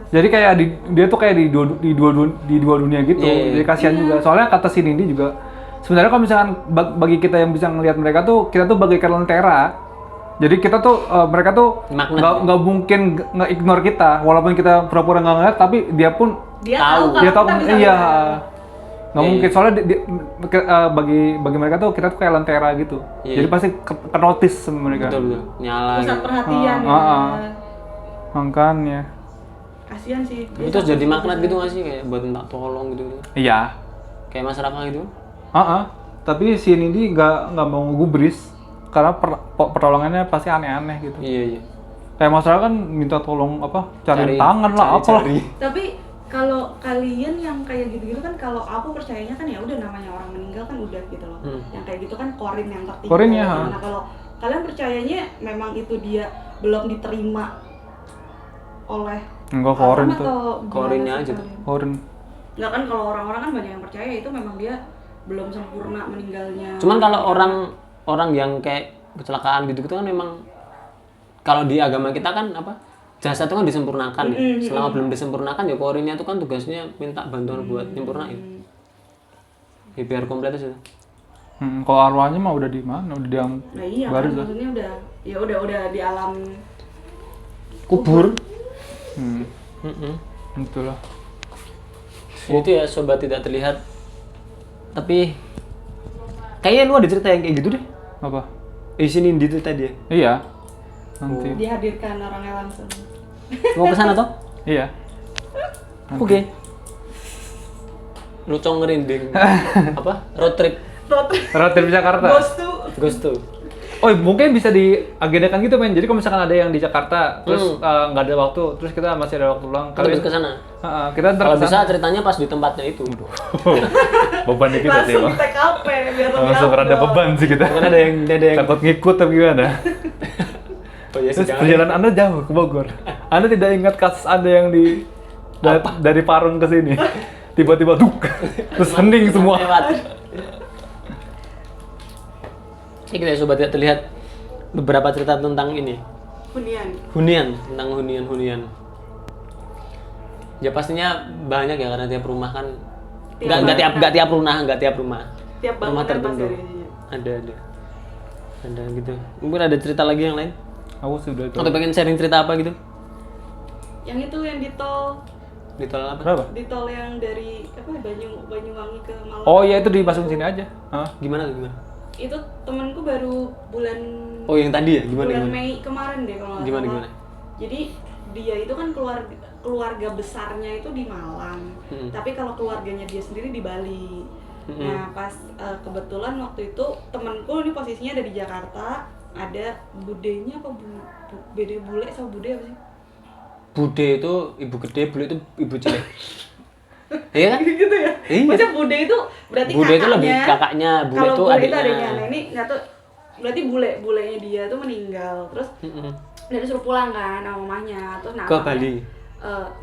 Jadi kayak dia tuh kayak di dua dunia gitu. Jadi kasihan juga. Soalnya kata si Nindi juga sebenarnya kalau misalkan bagi kita yang bisa ngelihat mereka tuh, kita tuh bagaikan lentera. Jadi kita tuh mereka tuh nggak mungkin nggak ignore kita, walaupun kita pura-pura nggak ngeliat, tapi dia pun tahu iya. Nggak mungkin, soalnya bagi mereka tuh kita tuh kayak lentera gitu. Jadi pasti ke-notice sama mereka. Betul. Nyala. Pusat perhatian. Makanya. Kasihan sih. Itu jadi magnet gitu nggak sih, kayak buat minta tolong gitu? Iya. Kayak masyarakat gitu? Tapi si Nindi nggak mau ngegubris karena pertolongannya pasti aneh-aneh gitu. Iya. Kayak masyarakat kan minta tolong cari tangan lah apalah. Tapi kalau kalian yang kayak gitu-gitu kan, kalau aku percayanya kan ya udah namanya orang meninggal kan udah gitu loh. Yang kayak gitu kan korin yang tertinggal. Korin ya. Nah, kalau kalian percayanya memang itu dia belum diterima oleh korin tuh. Korinnya aja tuh. Korin. Enggak kan, kalau orang-orang kan banyak yang percaya itu memang dia belum sempurna meninggalnya. Cuman kalau orang yang kayak kecelakaan gitu-gitu kan memang kalau di agama kita kan jasa itu kan disempurnakan ya. Selama belum disempurnakan ya korinnya itu kan tugasnya minta bantuan buat nyempurnain. Ya, biar komplit aja. Kalau arwahnya mah udah di mana? Udah di alam baru kan, maksudnya udah di alam kubur. Hmm. Betul lah. Itu ya sobat tidak terlihat. Tapi kayaknya lu ada cerita yang kayak gitu deh. Apa? Sini di itu tadi ya. Iya. Nanti. Dihadirkan orangnya langsung. Mau ke sana toh? Iya. Oke. Lucong ngerinding. Apa? Road trip. Road trip Jakarta. Ghost tuh. Oh, mungkin bisa diagendakan gitu, men. Jadi kalau misalkan ada yang di Jakarta, terus nggak ada waktu, terus kita masih ada waktu luang, Kita bisa ke sana. Kita ntar Kalau kesana. bisa ceritanya pas di tempatnya itu. Beban nih kita sih, Langsung Bang. di TKP biar lebih Langsung rada afdol. beban sih kita. Kan ada yang Takut ngikut atau gimana? Oh iya sih, Terus jangan. perjalanan Anda jauh ke Bogor. Anda tidak ingat kasus Anda yang dari Parung ke sini. Tiba-tiba duk. Terus hening semua. Lewat. Ini kita sobat tidak terlihat beberapa cerita tentang ini. Hunian. Tentang hunian. Ya pastinya banyak ya karena tiap rumah kan nggak tiap rumah. Tiap Rumah bangunan tertentu. pasti ada isinya. Ada gitu. Mungkin ada cerita lagi yang lain? Aku sudah itu. Atau pengen sharing cerita apa gitu? Yang itu yang di tol Di tol apa? Kenapa? di tol yang dari apa Banyuwangi ke Malang. Oh iya, itu dimasukin sini aja. Hah? Gimana tuh gimana? Itu temanku baru bulan Oh yang tadi ya? Gimana bulan gimana? Mei kemarin deh kalau nggak Gimana, salah. gimana? Jadi dia itu kan keluarga besarnya itu di Malang, tapi kalau keluarganya dia sendiri di Bali. Nah pas kebetulan waktu itu temanku ini posisinya ada di Jakarta, ada budenya apa bede bule sama bude apa sih? Bude itu ibu gede, bule itu ibu cilik. Iya kan? Gitu ya. Iya. Maksudnya bude itu berarti Bude itu lebih kakaknya. kakaknya, bule Kalau itu bule adiknya. Nah ini nggak tuh berarti bulenya dia tuh meninggal, terus dia disuruh pulang kan sama mamanya, terus Ke Bali.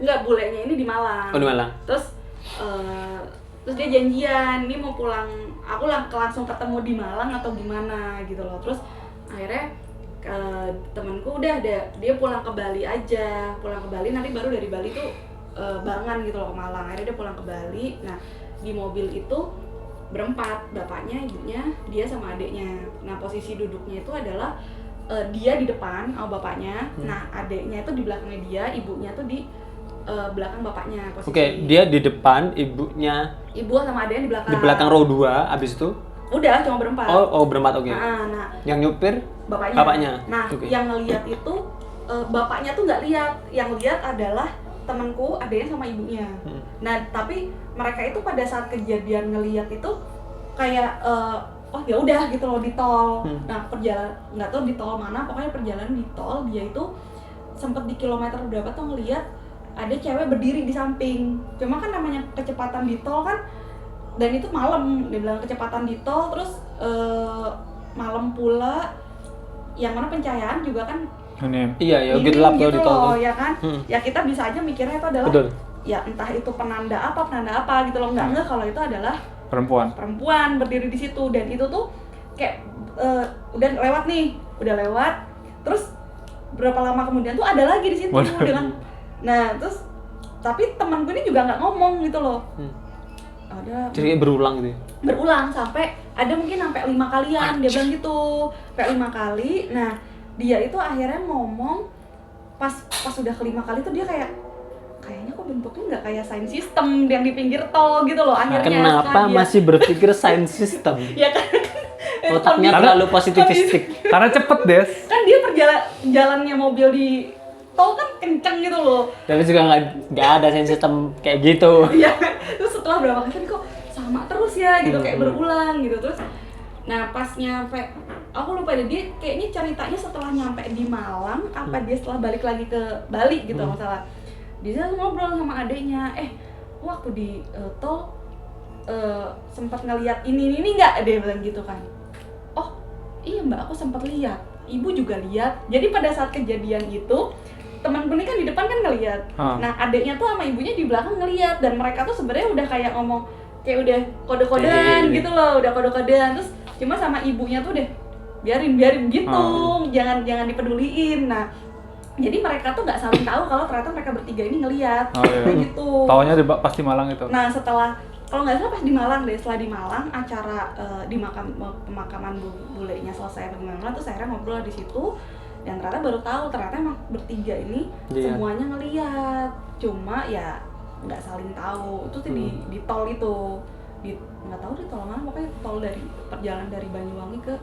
Enggak, bulenya ini di Malang. Oh di Malang. Terus dia janjian ini mau pulang, aku langsung ketemu di Malang atau gimana gitu loh. Terus akhirnya temanku udah ada, dia pulang ke Bali aja, nanti baru dari Bali tuh barengan gitu loh ke Malang. Akhirnya dia pulang ke Bali. Nah di mobil itu berempat, bapaknya, ibunya, dia sama adiknya. Nah posisi duduknya itu adalah dia di depan sama bapaknya, nah adiknya itu di belakangnya dia, ibunya tuh di belakang bapaknya posisi. Oke, dia di depan, ibunya Ibu sama adiknya di belakang. di belakang row 2, abis itu? Udah, cuma berempat. Oh berempat, oke. Nah, Yang nyupir? bapaknya. Nah, Oke. yang ngelihat itu bapaknya tuh nggak lihat, yang lihat adalah temanku, adiknya sama ibunya. Nah, tapi mereka itu pada saat kejadian ngelihat itu kayak oh ya udah gitu loh di tol. Nah, perjalanan nggak tahu di tol mana, pokoknya perjalanan di tol dia itu sempet di kilometer berapa tuh ngelihat ada cewek berdiri di samping. Cuma kan namanya kecepatan di tol kan, dan itu malam, dia bilang kecepatan di tol, terus malam pula, yang mana pencahayaan juga kan Iya ya, minim gelap kalau gitu di tol loh, tuh. ya kan? Ya kita bisa aja mikirnya itu adalah Betul. ya entah itu penanda apa gitu loh, enggak kalau itu adalah perempuan berdiri di situ. Dan itu tuh kayak udah lewat terus berapa lama kemudian tuh ada lagi di situ dengan, nah terus tapi temanku ini juga nggak ngomong gitu loh. Ada Jadi kayak berulang gitu ya? berulang sampai ada mungkin sampai 5 kalian dia bilang gitu, sampai 5 kali. Nah dia itu akhirnya ngomong pas udah ke-5 kali tuh dia kayaknya kok bentuknya nggak kayak sound system yang di pinggir tol gitu loh akhirnya. Kenapa setelah dia- masih berpikir sound system? ya kan Otaknya terlalu positivistik. Karena cepet, Des. kan dia jalannya mobil di tol kan kenceng gitu loh. Tapi juga nggak ada sound system kayak gitu. Iya, terus setelah berapa kali kok sama terus ya gitu, kayak berulang gitu. Terus nah pas nyampe, aku lupa deh, dia kayaknya ceritanya setelah nyampe di Malang apa dia setelah balik lagi ke Bali gitu masalah. Dia ngobrol sama adiknya, waktu di tol sempat ngeliat ini nggak, dia bilang gitu kan. Oh iya mbak, aku sempat lihat, ibu juga lihat. Jadi pada saat kejadian itu temanku ini kan di depan kan ngelihat. Nah adiknya tuh sama ibunya di belakang ngelihat, dan mereka tuh sebenarnya udah kayak ngomong kayak udah kode-kodean gitu loh, udah kode-kodean. Terus cuma sama ibunya tuh deh biarin gitu, jangan dipeduliin. Nah jadi mereka tuh nggak saling tahu kalau ternyata mereka bertiga ini ngelihat kayak gitu. Taunya pas di Malang itu. Nah setelah, kalau nggak salah pas di Malang deh, setelah di Malang acara di pemakaman bulenya selesai bagaimana, terus akhirnya ngobrol di situ. yang ternyata baru tahu ternyata emang bertiga ini Iya. semuanya ngeliat, cuma ya nggak saling tahu. Itu tuh di tol itu, nggak tahu di tol mana, pokoknya tol dari perjalanan dari Banyuwangi ke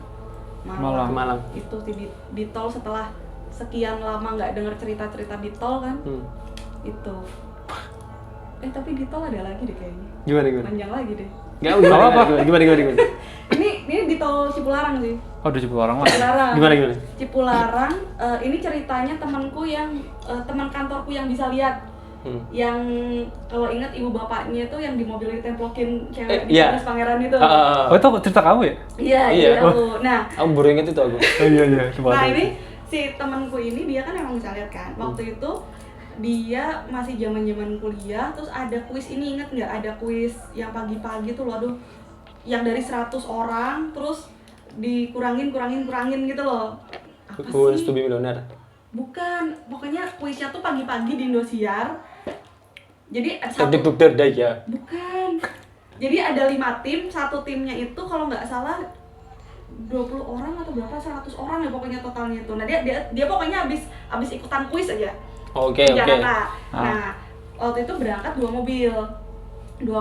Malang. Malang. Itu sih di tol setelah sekian lama nggak denger cerita-cerita di tol kan. Itu tapi di tol ada lagi deh kayaknya, Gimana? panjang lagi deh. Nggak, gimana? Ini di tol Cipularang sih. Oh, udah Cipularang lah. Cipularang. Gimana? Cipularang, ini ceritanya temanku yang teman kantorku yang bisa lihat. Yang kalau ingat ibu bapaknya itu yang di mobil ditemplokin cewek di iya. Paris Pangeran itu. Oh, itu cerita kamu ya? Iya. Nah, Aku baru inget itu aku. Iya. nah ini si temanku ini dia kan emang bisa lihat kan. Waktu itu dia masih zaman-zaman kuliah, terus ada kuis ini, inget nggak? Ada kuis yang pagi-pagi tuh loh, aduh, yang dari 100 orang terus dikurangin gitu loh. Apa Who Wants sih? to be Millionaire? Bukan, pokoknya kuisnya tuh pagi-pagi di Indosiar. Jadi ada Tadi satu, Dr. Daya. bukan. Jadi ada 5 tim, satu timnya itu kalau nggak salah 20 orang atau berapa, 100 orang ya pokoknya totalnya itu. Nah dia pokoknya habis ikutan kuis aja. Oke. Di Jakarta. Nah, waktu itu berangkat 2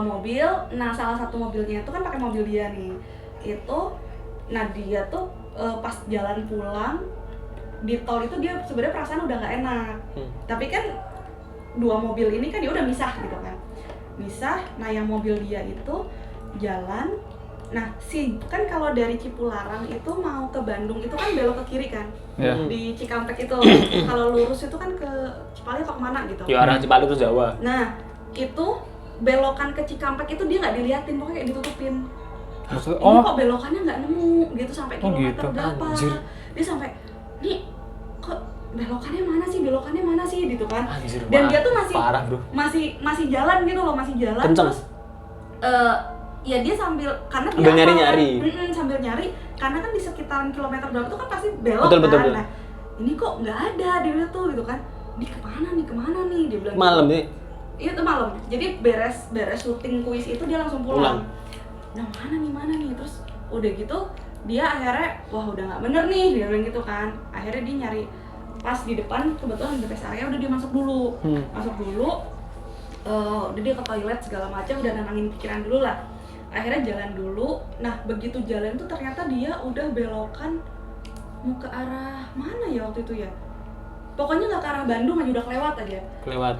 mobil. Nah, salah satu mobilnya itu kan pakai mobil dia nih. Nah dia tuh pas jalan pulang di tol itu dia sebenarnya perasaan udah nggak enak. Tapi kan 2 mobil ini kan dia udah misah gitu kan. Nah yang mobil dia itu jalan. Nah kan kalau dari Cipularang itu mau ke Bandung itu kan belok ke kiri kan. Iya. Di Cikampek itu. Kalau lurus itu kan ke Cipali atau kemana gitu. Di arah Cipali itu Jawa. Nah itu belokan ke Cikampek itu dia nggak diliatin, pokoknya kayak ditutupin. Maksudnya, Ini kok belokannya nggak nemu gitu sampai kilometer gitu. berapa. Anjir. Dia sampai, nih kok belokannya mana sih gitu kan. Anjir, Dan dia tuh parah, bro. masih jalan gitu loh, masih jalan. Kenceng. Terus ya dia sambil, karena dia Sambil hafal nyari-nyari. kan, sambil nyari, karena kan di sekitaran kilometer berapa tuh kan pasti belok Betul. kan. Nah ini kok nggak ada dia tuh gitu kan. Di kemana nih dia bilang. Malam gitu. nih. Iya tuh malam. Jadi beres syuting kuis itu dia langsung pulang. Nah mana nih, terus udah gitu dia akhirnya wah udah nggak bener nih dia bilang gitu kan. Akhirnya dia nyari pas di depan, kebetulan di rest area, udah dia masuk dulu. Udah dia ke toilet segala macam, udah nenangin pikiran dulu lah. Akhirnya jalan dulu. Nah begitu jalan tuh ternyata dia udah belokan mau ke arah mana ya waktu itu ya, pokoknya nggak ke arah Bandung aja, udah kelewat aja.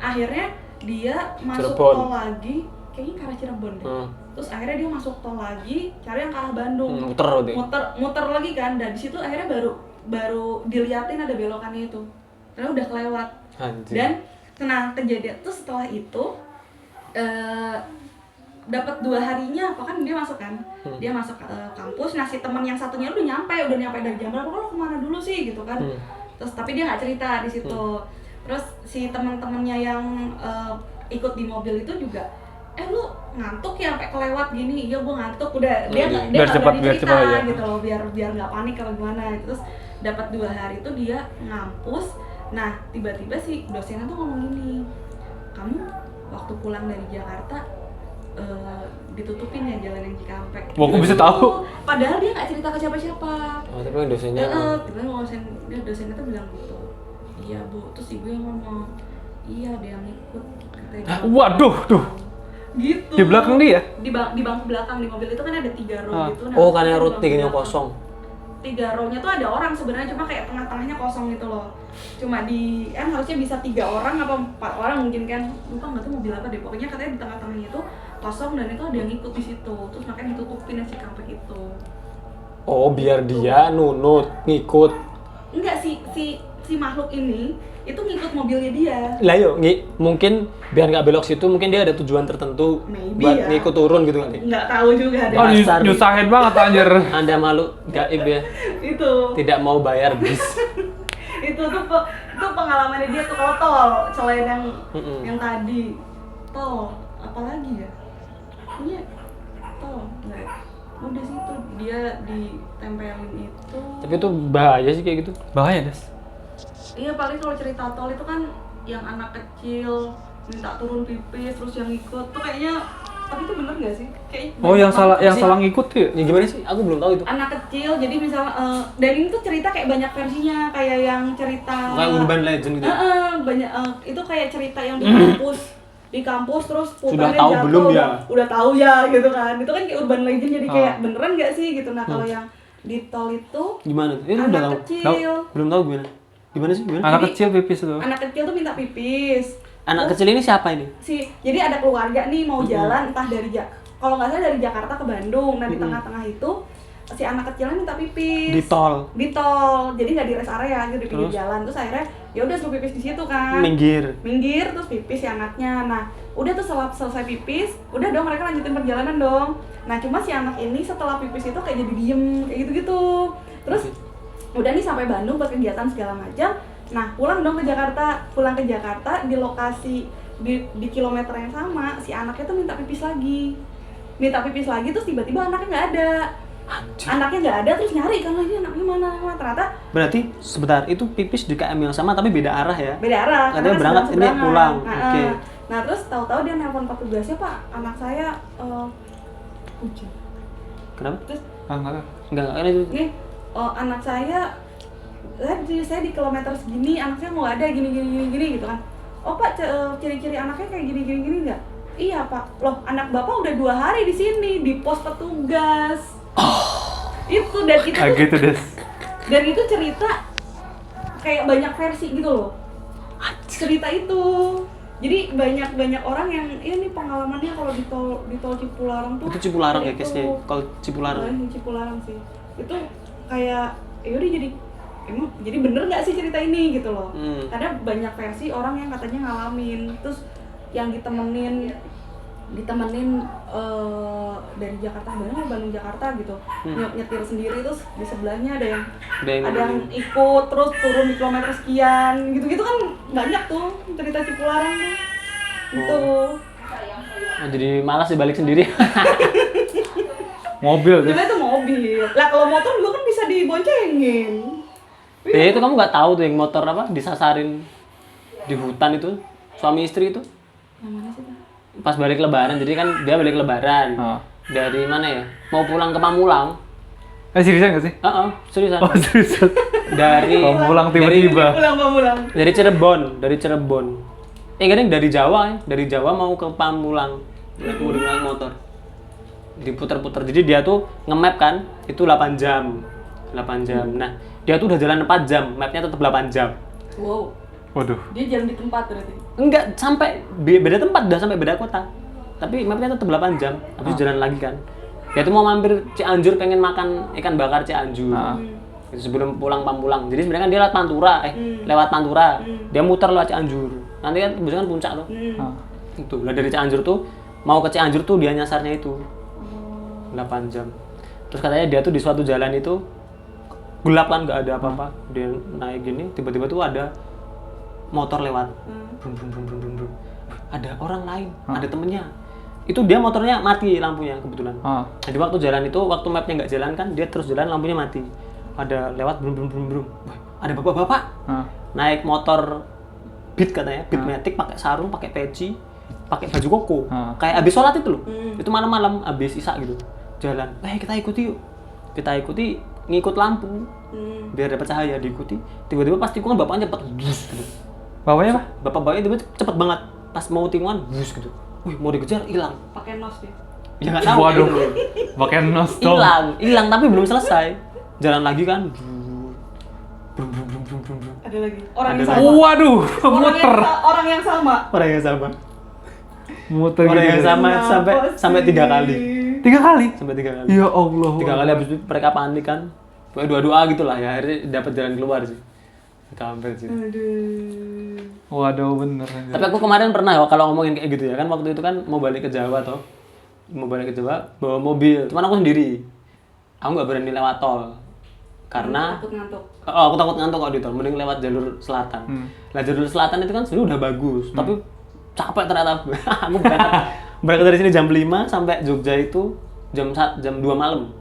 Akhirnya dia masuk Cirebon. tol lagi, kayaknya ke arah Cirebon deh. Terus akhirnya dia masuk tol lagi, cari yang ke arah Bandung. Muter lagi kan, dan di situ akhirnya baru diliatin ada belokannya itu. Karena udah kelewat. Anjir. Dan kejadian tuh setelah itu dapat 2 harinya, apa kan dia masuk kan, dia masuk kampus. Nah si teman yang satunya udah nyampe dari jam berapa, lo kemana dulu sih gitu kan. Terus tapi dia nggak cerita di situ. Terus si teman-temannya yang ikut di mobil itu juga, lu ngantuk ya sampai kelewat gini? Iya gua ngantuk, udah dia nggak berani cerita ya. gitu loh, biar nggak panik kalau gimana. Terus dapat 2 hari itu dia ngampus. Nah tiba-tiba si dosennya tuh ngomong gini, kamu waktu pulang dari Jakarta ditutupin ya jalan yang Cikampek. Wah, kok bisa tahu? Padahal dia nggak cerita ke siapa-siapa. Tapi kan dosennya. Tiba-tiba dosennya tuh bilang gitu. Iya bu, terus ibu yang ngomong, iya ada yang ikut. Katanya. Waduh, tuh. Gitu. Di belakang dia? Di bangku belakang di mobil itu kan ada 3 row gitu. Nah, Oh, karena di root bangku 3-nya belakang. kosong. 3 row-nya tuh ada orang sebenarnya, cuma kayak tengah-tengahnya kosong gitu loh. Cuma harusnya bisa 3 orang apa 4 orang mungkin kan. Lupa nggak tuh mobil apa deh. Pokoknya katanya di tengah-tengahnya itu kosong dan itu ada yang ikut di situ. Terus makanya ditutupin si Cikampek itu. Oh, biar dia nunut, ngikut. Enggak, si makhluk ini itu ngikut mobilnya dia. Lah yuk, mungkin biar nggak belok situ, mungkin dia ada tujuan tertentu. Maybe buat ya. ngikut turun gitu kali. Nggak tahu juga deh. Oh, Dasar. nyusahin banget anjir. Anda malu gaib ya, Itu tidak mau bayar bis. itu pengalamannya dia tuh kalau tol, selain yang tadi tol, apalagi ya? Ini tol, nggak. Udah situ dia ditempelin itu. Tapi itu bahaya sih kayak gitu. Bahaya, Des. Iya, paling kalau cerita tol itu kan yang anak kecil minta turun pipis terus yang ikut tuh kayaknya Tapi itu bener nggak sih? Kayak Oh, yang salah sih? ngikut tuh ya? Ya gimana sih? Aku belum tahu itu. anak kecil, jadi misalnya dan ini tuh cerita kayak banyak versinya, kayak yang cerita Kayak urban legend gitu. banyak itu kayak cerita yang di kampus terus Sudah putarnya tahu jatuh, belum ya? udah tahu ya gitu kan. Itu kan kayak urban legend, jadi kayak Ah. beneran nggak sih gitu. Nah kalau yang di tol itu Gimana? Ini udah anak tahu. kecil, Belum tahu gimana? Gimana sih? Gimana? Anak Jadi- kecil pipis tuh. anak kecil tuh minta pipis. Anak Terus kecil ini siapa ini? jadi ada keluarga nih mau jalan entah dari kalau nggak salah dari Jakarta ke Bandung. Nah di tengah-tengah itu si anak kecilnya minta pipis Di tol. jadi nggak di rest area gitu, di pinggir Terus? jalan. Terus akhirnya ya udah suruh pipis di situ kan, Minggir. terus pipis si anaknya. Nah udah tuh setelah selesai pipis udah dong mereka lanjutin perjalanan dong. Nah cuma si anak ini setelah pipis itu kayak jadi diem kayak gitu terus udah nih sampai Bandung buat kegiatan segala macam. Nah pulang ke Jakarta di lokasi di kilometer yang sama si anaknya tuh minta pipis lagi terus tiba-tiba anaknya nggak ada terus nyari kan lagi anaknya mana ternyata Berarti sebentar, itu pipis di KM yang sama tapi beda arah ya? beda arah. Katanya karena berangkat, ini seberang-seberangan. pulang. Nah, Oke. nah terus tahu-tahu dia nelpon petugasnya, Pak, anak saya hujan. Kenapa? Terus Ah, enggak tahu. Enggak, kan itu. nih anak saya di kilometer segini anak saya nggak ada gini gitu kan. Oh Pak, ciri-ciri anaknya kayak gini nggak? Iya Pak. Loh anak Bapak udah 2 hari di sini di pos petugas. Itu Kayak gitu deh. dan itu cerita kayak banyak versi gitu loh. Cerita itu. Jadi banyak orang yang ini pengalamannya kalau di tol Cipularang tuh. Itu Cipularang ya, itu. case-nya. Kalau Cipularang. Cipularang sih. Itu kayak udah jadi bener nggak sih cerita ini gitu loh. Karena banyak versi orang yang katanya ngalamin, terus yang ditemenin dari Jakarta Bandung Jakarta gitu, nyetir sendiri terus di sebelahnya ada yang ikut terus turun di kilometer sekian gitu kan banyak tuh cerita Cipularang tuh gitu. Nah, jadi malas dibalik sendiri. Mobil deh. Cuma itu mobil lah, kalau motor juga kan bisa diboncengin. Itu kamu nggak tahu tuh yang motor apa disasarin di hutan itu suami istri itu Yang mana sih Pak? pas balik lebaran. Jadi kan dia balik lebaran dari mana ya, mau pulang ke Pamulang. Seriusan nggak sih? Seriusan. Oh, seriusan. Dari Pamulang tiba-tiba. Pulang. dari Cirebon kadang dari Jawa mau ke Pamulang naik motor diputer-puter. Jadi dia tuh nge-map kan itu 8 jam. Nah dia tuh udah jalan 4 jam, mapnya tetap 8 jam. Wow. Waduh. Dia jalan di tempat berarti. Enggak, sampai beda tempat, udah sampai beda kota. Tapi mapnya tetap 8 jam, habis jalan lagi kan. Dia tuh mau mampir Cianjur, pengen makan ikan bakar Cianjur. Itu sebelum pulang Pamulang. Jadi sebenarnya kan dia lewat Pantura. Dia muter lewat Cianjur. Nanti kan tembusnya kan puncak tuh. Itu. Lah dari Cianjur tuh mau ke Cianjur tuh dia nyasarnya itu 8 jam. Terus katanya dia tuh di suatu jalan itu gelap kan, nggak ada apa-apa. Dia naik gini, tiba-tiba tuh ada motor lewat. Brum, brum, brum, brum, brum, brum. Ada orang lain, ada temennya. Itu dia motornya mati lampunya kebetulan. Jadi waktu jalan itu, waktu mapnya nggak jalan kan, dia terus jalan lampunya mati. Ada lewat brum brum brum brum. Wah, ada bapak-bapak naik motor Beat katanya, Beat Matic, pakai sarung, pakai peci, pakai baju koko. Kayak habis sholat itu loh. Itu malam-malam habis isya gitu. Jalan. Kita ikuti yuk. Kita ikuti, ngikut lampu. Biar dapat cahaya, diikuti. Tiba-tiba pas tikungan bapaknya cepet gitu. Bapaknya apa? Bapak-bapaknya tiba-tiba cepet banget. Pas mau tikungan gitu. Wih, mau dikejar, hilang. Pakai nos dia. Ya nggak tahu. Waduh. Pakai nos dong. Hilang tapi belum selesai. Jalan lagi kan. Ada lagi. Orang Ada yang lagi. sama. Waduh, muter. Orang yang sama. Orang yang sama. Muter Orang gitu. yang sama sampai 3 kali. 3 kali? Sampai 3 kali. Ya Allah. 3 kali habis itu mereka panik kan. Pokoknya doa-doa gitu lah ya. Akhirnya dapat jalan keluar sih. Hampir sih. Aduh. Waduh, bener. Anjir. Tapi aku kemarin pernah kalau ngomongin kayak gitu ya kan, waktu itu kan mau balik ke Jawa bawa mobil, cuman aku sendiri. Aku nggak berani lewat tol karena Takut ngantuk. aku takut ngantuk kalau di tol, mending lewat jalur selatan. Nah jalur selatan itu kan sebenarnya udah bagus, tapi capek ternyata. Aku berangkat dari sini jam 5 sampai Jogja itu jam 2 malam.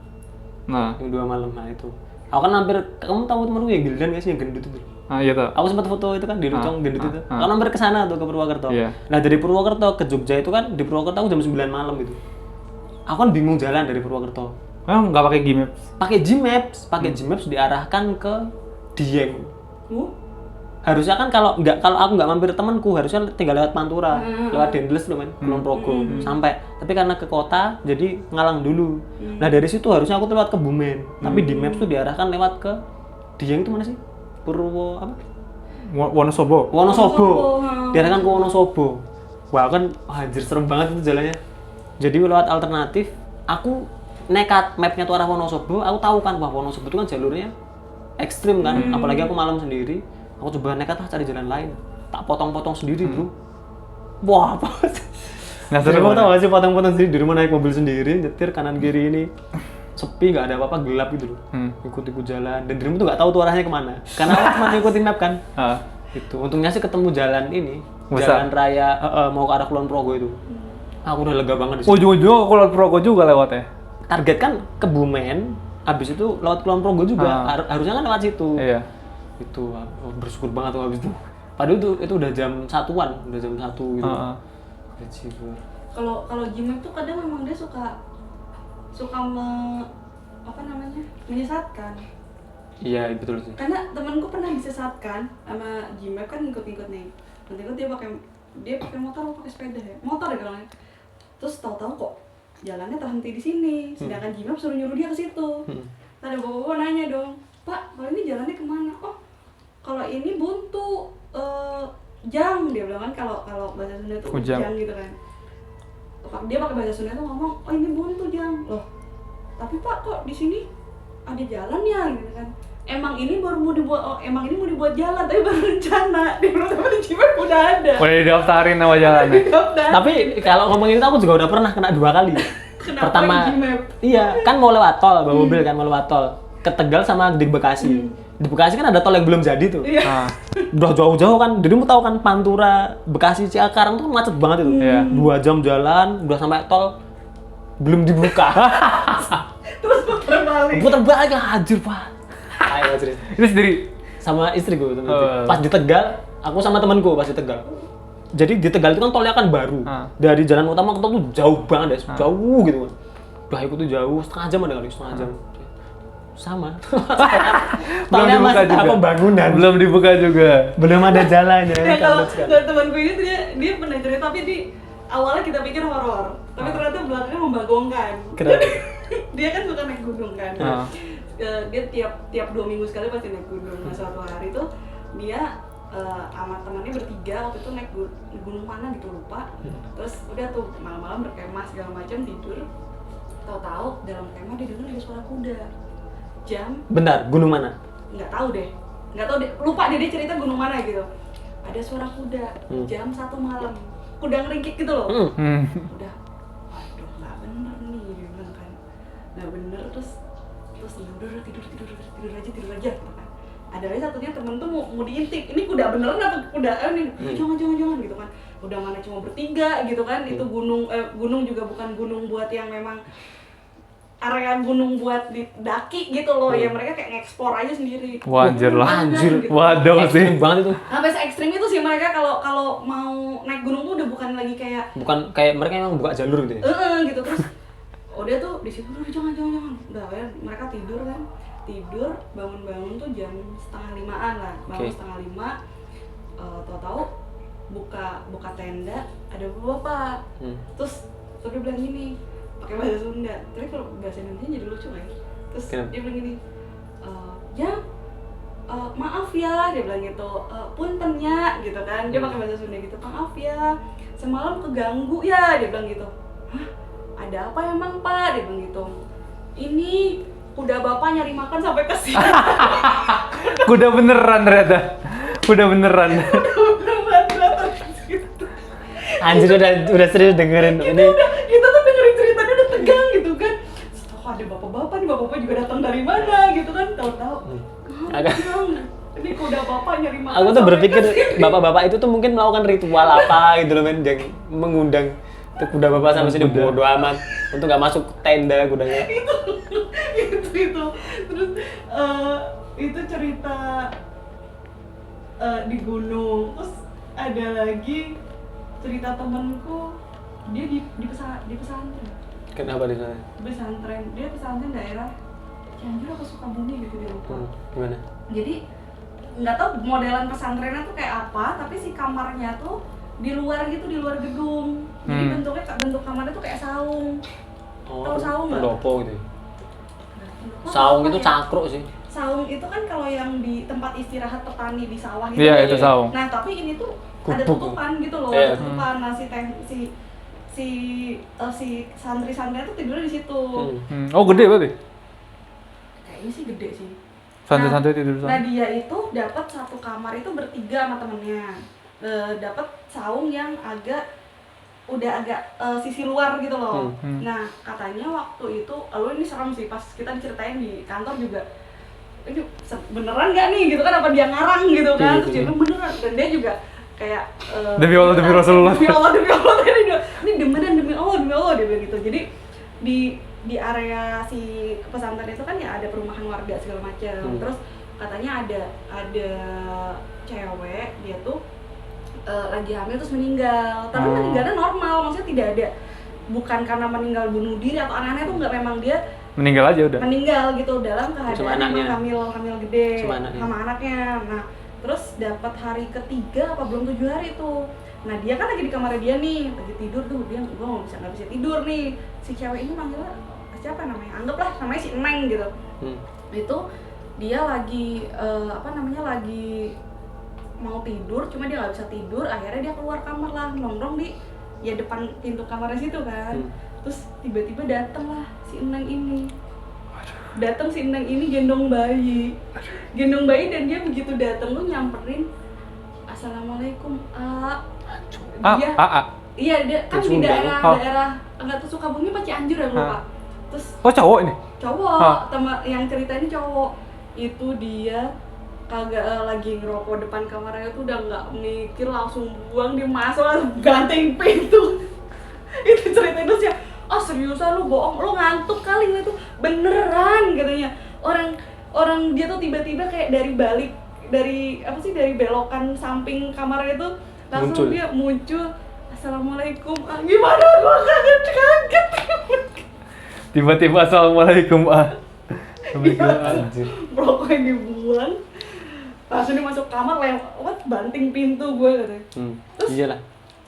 Nah, Jam 2 malam, nah itu Aku kan hampir, kamu tahu temanku yang Gildan nggak sih yang gendut itu? Iya tuh. Aku sempat foto itu kan di Rucong gendut itu. Aku hampir ke sana tuh ke Purwokerto. Iya. Nah dari Purwokerto ke Jogja itu kan di Purwokerto aku jam 9 malam gitu. Aku kan bingung jalan dari Purwokerto. Nggak pakai Gmaps? Pakai Gmaps diarahkan ke Dieng. Harusnya kan kalau aku nggak mampir temanku harusnya tinggal lewat Pantura, lewat Dendles loh men, Kulon Progo sampai. Tapi karena ke kota jadi ngalang dulu. Nah dari situ harusnya aku tuh lewat Kebumen. Tapi di Maps tuh diarahkan lewat ke Dieng itu mana sih? Purwo apa? Wonosobo. Wonosobo. Diarahkan ke Wonosobo. Wah kan anjir serem banget itu jalannya. Jadi lewat alternatif, aku nekat mapnya tuh arah Wonosobo. Aku tahu kan wah Wonosobo itu kan jalurnya ekstrim kan, apalagi aku malam sendiri. Aku coba nekat cari jalan lain. Tak potong-potong sendiri, Bro. Wah, apa? Nggak seru. Kamu tahu gak sih potong-potong sendiri di rumah naik mobil sendiri, nyetir kanan kiri ini sepi, nggak ada apa-apa, gelap gitu loh. Ikut-ikut jalan dan dirimu tuh nggak tahu tuh arahnya kemana. Karena aku cuma ngikutin map kan. Itu untungnya sih ketemu jalan ini, jalan raya mau ke arah Kulon Progo itu. Aku udah lega banget di situ. Ujung-ujungnya ke Kulon Progo juga lewatnya. Target kan Kebumen, habis itu lewat Kulon Progo juga. Harusnya kan lewat situ. Iya. Itu bersyukur banget tuh habis itu. Padahal itu udah jam 1-an, udah jam 1 gitu. Kalau Gmaps tuh kadang memang dia suka menyesatkan. Iya, betul sih. Karena temanku pernah disesatkan sama Gmaps kan ngikut-ngikut nih. Nanti dia pakai motor atau pakai sepeda ya? Motor ya kalau. Terus tahu-tahu kok jalannya terhenti di sini. Sedangkan Gmaps suruh nyuruh dia ke situ. Ada bapak-bapak nanya dong, "Pak, kalau ini jalannya kemana?" "Oh, kalau ini buntu, jang," dia bilang kan, kalau bahasa Sunda tuh jang gitu kan. Dia pakai bahasa Sunda tuh ngomong, "Oh ini buntu jang." Loh, tapi Pak kok di sini ada jalan ya gitu kan. Emang ini mau dibuat jalan tapi baru rencana. Dia bilang tapi di Gmaps udah ada. Udah didaftarin nama jalannya. Tapi kalau ngomongin itu aku juga udah pernah kena 2 kali. Kenapa Pertama, Gmaps? iya kan mau lewat tol, bawa mobil kan mau lewat tol ke Tegal sama di Bekasi. Di Bekasi kan ada tol yang belum jadi tuh. Udah jauh-jauh kan, dirimu tahu kan Pantura, Bekasi, Ciakarang tuh macet banget itu. 2 jam jalan, udah sampai tol belum dibuka. Terus Putar balik hancur Pak. Ayo cerita. Itu sendiri? Sama istri gue pas di Tegal, aku sama temanku pas di Tegal. Jadi di Tegal itu kan tolnya kan baru. Dari jalan utama ke tol tuh jauh banget ya, jauh gitu kan. Udah ikut tuh jauh, setengah jam ada kali, setengah jam. Sama. Belum Tolnya dibuka masih juga. tahap pembangunan. Belum dibuka juga. Belum ada jalannya. Ya kalau temanku ini tuh dia pernah cerita tapi awalnya kita pikir horor, tapi ternyata belakangnya membagongkan. Kenapa? Dia kan suka naik gunung kan. Dia tiap 2 minggu sekali pasti naik gunung. Nah suatu hari tuh dia sama temannya bertiga waktu itu naik gunung mana gitu lupa. Terus udah tuh malam-malam berkemah segala macam tidur. Tahu-tahu dalam kemah dia dengar ada suara kuda. Bentar, gunung mana? Nggak tahu deh, lupa dia cerita gunung mana gitu. Ada suara kuda jam 1 malam, kuda ngeringkik gitu loh. Udah, waduh nggak bener nih dia bilang kan, nggak bener. Terus udah tidur aja gitu kan. Ada lagi satunya temen tuh mau diintip, ini kuda beneran apa kuda ini? Jangan gitu kan. Udah mana cuma bertiga gitu kan, itu gunung juga bukan gunung buat yang memang area gunung buat didaki gitu loh, ya mereka kayak ngeksplor aja sendiri. Wah, anjir lah. Gitu. Waduh sih. Banget itu. Sampai se-ekstrim itu sih mereka kalau mau naik gunung tuh udah bukan lagi kayak Mereka emang buka jalur gitu ya? gitu. Terus udah tuh di situ jangan. Udah ya mereka tidur kan. Bangun tuh jam 4:30-an lah. Bangun 4:30. Tahu-tahu buka tenda ada bapak. Terus dia bilang gini, pakai bahasa Sunda, tapi kalau bahasa Indonesia jadi lucu kan? Terus dia bilang gini, maaf ya, dia bilang gitu, puntennya gitu kan, dia pakai bahasa Sunda gitu, maaf ya, semalam keganggu ya, dia bilang gitu. Hah? Ada apa emang Pak? Dia bilang gitu. Ini kuda bapak nyari makan sampai ke sini. Kuda beneran ternyata. Kuda beneran. Anjir udah serius dengerin ini. Kita tuh dengerin ceritanya udah tegang gitu kan. Setelah ada bapak-bapak nih, bapak-bapak juga datang dari mana gitu kan, tahu-tahu. Ini kuda bapak nyari makan. Aku tuh berpikir bapak-bapak itu tuh mungkin melakukan ritual apa gitu loh men, yang mengundang tuh kuda bapak sampai sini bodo amat untuk nggak masuk tenda kudanya. itu. Terus itu cerita di gunung. Terus ada lagi cerita temenku, dia di pesantren. Kenapa di sana? Pesantren, dia pesantren daerah Cianjur apa Sukabumi gitu, dia lupa. Gimana? Jadi nggak tahu modelan pesantrennya tuh kayak apa, tapi si kamarnya tuh di luar gitu, di luar gedung. Jadi bentuk kamarnya tuh kayak saung. Tahu saung nggak? Pendopo gitu. Saung itu cangkruk sih. Saung itu kan kalau yang di tempat istirahat petani di sawah gitu. Iya, itu saung. Nah, tapi ini tuh ada Gubuk. tutupan gitu loh, Iya. ada tutupan. Nah, si santri-santrinya tuh tidurnya di situ. Oh, gede berarti? Kayaknya sih gede sih. Santai-santai tidur Nah, sana. dia itu dapat satu kamar itu bertiga sama temennya. Dapat saung yang udah agak sisi luar gitu loh. Nah, katanya waktu itu, ini serem sih, pas kita diceritain di kantor juga, ini beneran gak nih gitu kan, apa dia ngarang gitu kan. Terus dia bilang beneran, dan dia juga kayak Demi Allah, demi Rasulullah. demi Allah ini beneran, demi Allah dia bilang gitu. Jadi di area si pesantren itu kan ya ada perumahan warga segala macam. Terus katanya ada cewek, dia tuh lagi hamil terus meninggal. Tapi meninggalnya normal, maksudnya tidak ada, bukan karena meninggal bunuh diri atau aneh-aneh, tuh nggak, memang dia Meninggal aja udah. meninggal gitu dalam keadaan memang hamil gede Sama anaknya. Nah, terus dapat hari ketiga apa belum 7 hari tuh. Nah, dia kan lagi di kamarnya dia nih, lagi tidur tuh, dia nggak bisa tidur nih. Si cewek ini manggilnya siapa namanya? Anggaplah namanya si Neng gitu. Itu dia lagi lagi mau tidur, cuma dia nggak bisa tidur. Akhirnya dia keluar kamar lah, nongkrong di depan pintu kamarnya situ kan. Terus tiba-tiba datang lah si Neng ini. Datang si Neng ini gendong bayi, dan dia begitu datang tuh nyamperin, Assalamualaikum, dia iya, dia kan di daerah enggak tuh Sukabumi apa Cianjur ya, lupa. Terus cowok ini? Cowok, teman yang cerita ini cowok. Itu dia kagak lagi ngerokok depan kamarnya tuh, udah nggak mikir, langsung buang, dia masuk langsung banting pintu. Itu cerita itu sih. Seriusan lu bohong, lu ngantuk kali itu. Beneran katanya. Orang dia tuh tiba-tiba kayak dari belokan samping kamarnya itu langsung dia muncul. Assalamualaikum. Gimana, gua kaget. Tiba-tiba assalamualaikum. Rokoknya dibuang. Langsung dia masuk kamar, lewat banting pintu gue katanya.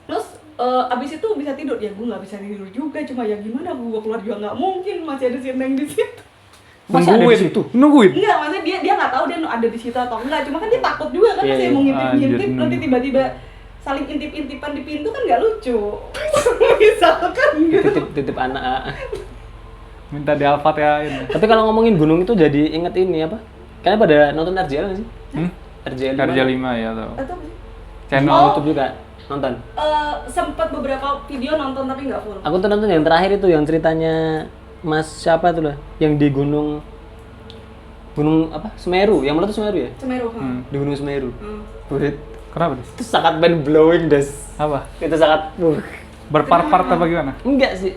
Terus abis itu bisa tidur, ya gue nggak bisa tidur juga, cuma ya gimana, gue keluar juga nggak mungkin, masih ada si Neng di situ. Masih ada di situ? Nungguin? Enggak, maksudnya dia nggak tahu dia ada di situ atau enggak, cuma kan dia takut juga kan, masih mau ngintip-ngintip, nanti tiba-tiba saling intip-intipan di pintu kan nggak lucu. Misalkan gitu. Titip anak. Minta di Alfat ya ini. Tapi kalau ngomongin gunung itu jadi inget ini apa? Kalian pada nonton RJL nggak sih? RJL 5 ya tau. Atau apa sih? Channel YouTube juga nonton. Sempat beberapa video nonton tapi nggak full. Aku tuh nonton yang terakhir itu, yang ceritanya Mas siapa tuh lah, yang di gunung apa? Semeru, yang mana tuh Semeru ya? Semeru. Di Gunung Semeru. Burit. Kenapa nih? Itu sangat mind blowing, Des. Apa? Itu sangat Berpart-part apa gimana? enggak sih.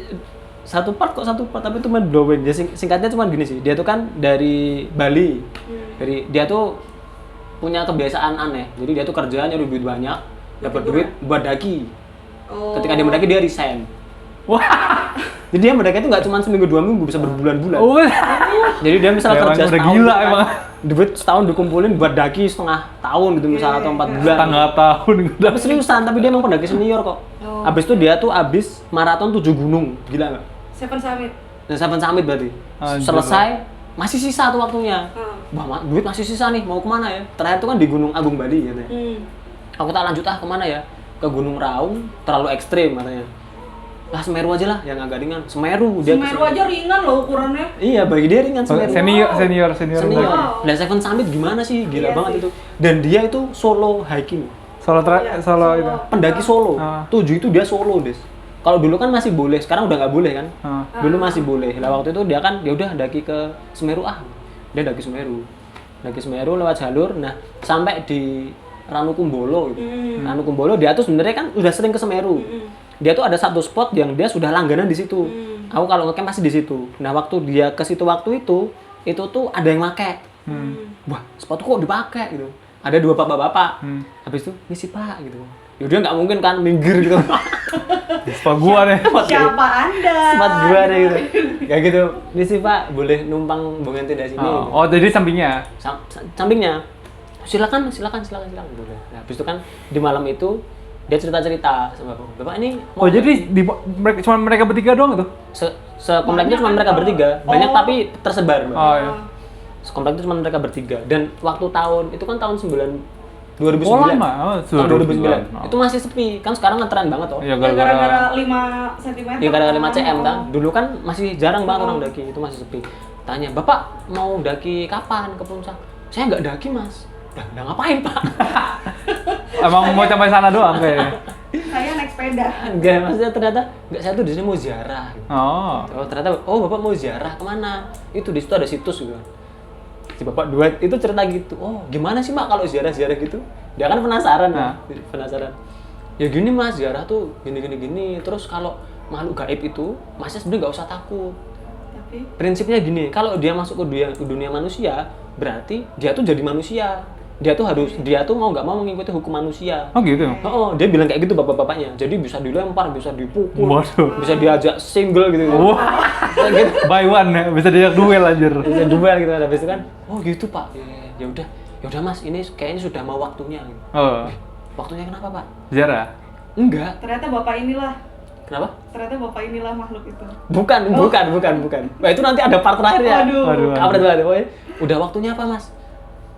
Satu part, tapi itu mind blowing. Ya, singkatnya cuma gini sih. Dia tuh kan dari Bali. Dia tuh punya kebiasaan aneh. Jadi dia tuh kerja nyari duit banyak, dapat duit buat daki. Ketika dia mendaki dia resign. Wah. Jadi dia mendaki itu nggak cuma seminggu 2 minggu, bisa berbulan-bulan. Jadi dia misalnya kerja udah setahun, gila emang. duit setahun dikumpulin buat daki setengah tahun gitu misalnya, atau 4 bulan. Setengah tahun gitu. Tapi seriusan, tapi dia emang pendaki senior kok. Abis itu dia tuh abis maraton 7 gunung, gila nggak? Seven Summit. Seven Summit berarti. Anjir. Selesai, masih sisa tuh waktunya. Wah, duit masih sisa nih, mau kemana ya? Terakhir tuh kan di Gunung Agung Bali katanya. Aku tak lanjut kemana ya? Ke Gunung Raung, terlalu ekstrim katanya. Lah Semeru aja lah, yang agak ringan. Semeru Aja ringan loh ukurannya. Iya, bagi dia ringan Semeru. Senior. Wow. Lah Seven Summit gimana sih? Gila Iya banget sih. itu. Dan dia itu solo hiking. Solo itu. Pendaki solo. 7 itu dia solo, Des. Kalau dulu kan masih boleh, sekarang udah nggak boleh kan? Dulu masih boleh. Lah waktu itu dia kan, ya udah daki ke Semeru Dia daki Semeru lewat jalur. Nah, sampai di Ranukumbolo gitu. Ranukumbolo dia tuh sebenarnya kan udah sering ke Semeru. Dia tuh ada satu spot yang dia sudah langganan di situ. Aku kalau ngecamp pasti di situ. Nah, waktu dia ke situ waktu itu, itu tuh ada yang make. Wah, sepatu kok dipakai gitu. Ada 2 bapak-bapak. Habis itu, "Ini sih Pak," gitu. Ya dia nggak mungkin kan minggir gitu. Sepatu gua nih. Siapa Anda? Sepatu gua deh gitu. Ya gitu. "Ini sih Pak, boleh numpang bongen tenda sini." Gitu. Oh, jadi sampingnya. Sampingnya. Silakan. Boleh. Nah, habis itu kan di malam itu dia cerita-cerita sama bapak ini. Oh, jadi cuma mereka bertiga doang itu? Sekompleknya cuma mereka bertiga. Banyak tapi tersebar. Mbak. Oh, iya. Sekomplek itu cuma mereka bertiga. Dan waktu tahun itu kan tahun 2009. Oh, lama. Oh, Tahun 2009. Oh. Itu masih sepi. Kan sekarang ngetren banget toh. Iya, Ya, gara-gara gara-gara 5 cm. Ya gara-gara 5 cm kan. Dulu kan masih jarang banget orang daki, itu masih sepi. Tanya, "Bapak mau daki kapan ke puncak?" "Saya nggak daki, Mas." Udah ngapain, Pak? emang mau sampai sana doang kayaknya. Saya naik sepeda. Enggak, maksudnya ternyata enggak, saya tuh di sini mau ziarah. Oh. Oh, ternyata Bapak mau ziarah kemana? Itu di situ ada situs gitu. Si Bapak duet itu cerita gitu. "Oh, gimana sih, Mak, kalau ziarah-ziarah gitu?" Dia kan penasaran Nah. ya. Penasaran. "Ya gini, Mas, ziarah tuh gini. Terus kalau makhluk gaib itu, Masnya sebenarnya nggak usah takut. Tapi Prinsipnya gini, kalau dia masuk ke dunia manusia, berarti dia tuh jadi manusia. Dia tuh mau nggak mau mengikuti hukum manusia." Oh, gitu. Oh, dia bilang kayak gitu bapak-bapaknya. Jadi bisa dilempar, bisa dipukul, Waduh. bisa diajak single gitu. Wah. Kayak gitu. Buy one ya, bisa diajak duel anjir. Bisa duel gitu. Habis itu kan, "Oh gitu Pak, ya udah Mas, ini kayaknya sudah mau waktunya." Oh. Waktunya kenapa Pak? Ziarah. Enggak. ternyata bapak inilah. Kenapa? Ternyata bapak inilah makhluk itu. Bukan. Nah, itu nanti ada part terakhirnya. Waduh. Kampret banget. Pokoknya, "Udah waktunya apa Mas?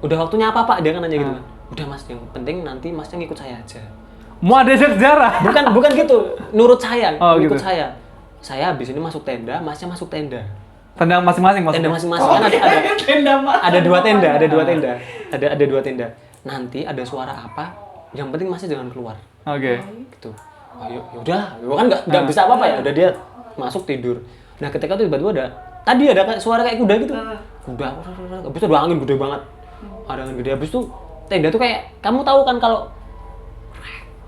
Udah waktunya apa Pak?" Dia kan nanya gitu kan. "Udah Mas, yang penting nanti Masnya ngikut saya aja." Mau ada sejarah. Bukan gitu. Nurut saya, Oh, ngikut gitu. saya. Saya habis ini masuk tenda, Masnya masuk tenda. Tendang masing-masing Tenda maksudnya. masing-masing kan Tenda mah. ada 2 tenda. Ada 2 tenda. Nanti ada suara apa? Yang penting Masnya jangan keluar. Oke. Gitu. Oh, yaudah, gua kan nggak bisa apa-apa ya. Udah dia masuk tidur. Nah, ketika itu tiba-tiba ada kayak suara kayak kuda gitu. Kuda. Habis itu ada angin gede banget. Ada angin gede. Habis itu tenda tuh kayak kamu tahu kan kalau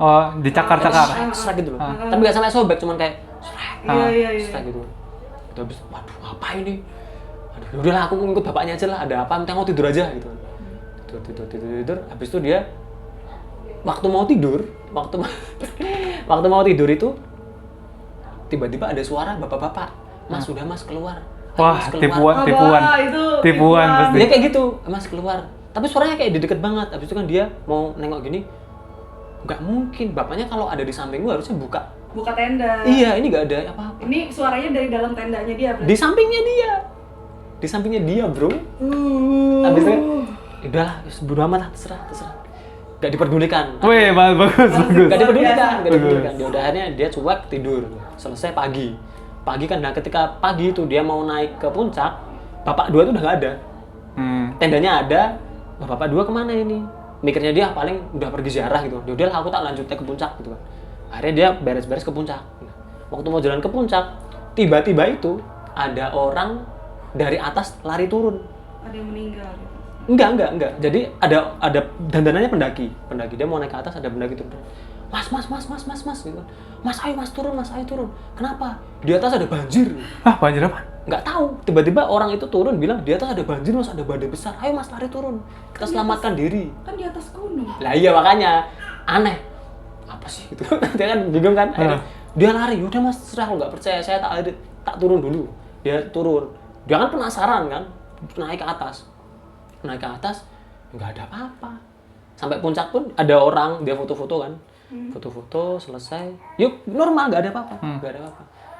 Oh, dicakar-cakar. serak gitu loh. Tapi nggak sampai sobek, cuman kayak Iya. serak gitu. Itu habis, waduh, apa ini? Aduh, yaudahlah aku ngikut bapaknya aja lah. Ada apa? Nanti mau tidur aja gitu. Tidur. Habis itu dia waktu mau tidur itu tiba-tiba ada suara bapak-bapak, "Mas, sudah Mas keluar." Wah, Mas, keluar. tipuan. Wah, itu Tipuan pasti. Dia kayak gitu, "Mas keluar." Tapi suaranya kayak di deket banget. Habis itu kan dia mau nengok gini, nggak mungkin. Bapaknya kalau ada di samping gua harusnya buka. buka tenda. Iya, ini nggak ada apa-apa. Ini suaranya dari dalam tendanya dia. Di sampingnya dia, bro. Habis itu kan, udahlah, bodo amat lah, terserah. Gak diperdulikan. Wih, bagus. Gak diperdulikan. Ya udah akhirnya dia cuek tidur. Selesai pagi kan. Nah, ketika pagi itu dia mau naik ke puncak, bapak 2 itu udah nggak ada. Tendanya ada, bapak 2 kemana ini? Mikirnya dia paling udah pergi ziarah gitu. Yaudah lah, aku tak lanjutnya ke puncak gitu kan. Akhirnya dia beres-beres ke puncak. Nah, waktu mau jalan ke puncak, tiba-tiba itu ada orang dari atas lari turun. Ada yang meninggal. Enggak. Jadi ada dandanannya pendaki. Dia mau naik ke atas, ada pendaki turun. Mas gitu kan. Mas ayo turun. Kenapa? Di atas ada banjir. Ah, banjir apa? Nggak tahu. Tiba-tiba orang itu turun bilang, "Di atas ada banjir, Mas, ada badai besar. Ayo Mas, lari turun. Kita selamatkan diri." Kan di atas gunung. Lah iya, makanya aneh. Apa sih itu? Dia kan bingung kan. Akhirnya dia lari. "Udah Mas, serah, kalau nggak percaya saya tak turun dulu." Dia turun. Dia kan penasaran kan. Naik ke atas, nggak ada apa-apa. Sampai puncak pun ada orang, dia foto-foto kan. Foto-foto selesai. Yuk, normal, nggak ada apa-apa.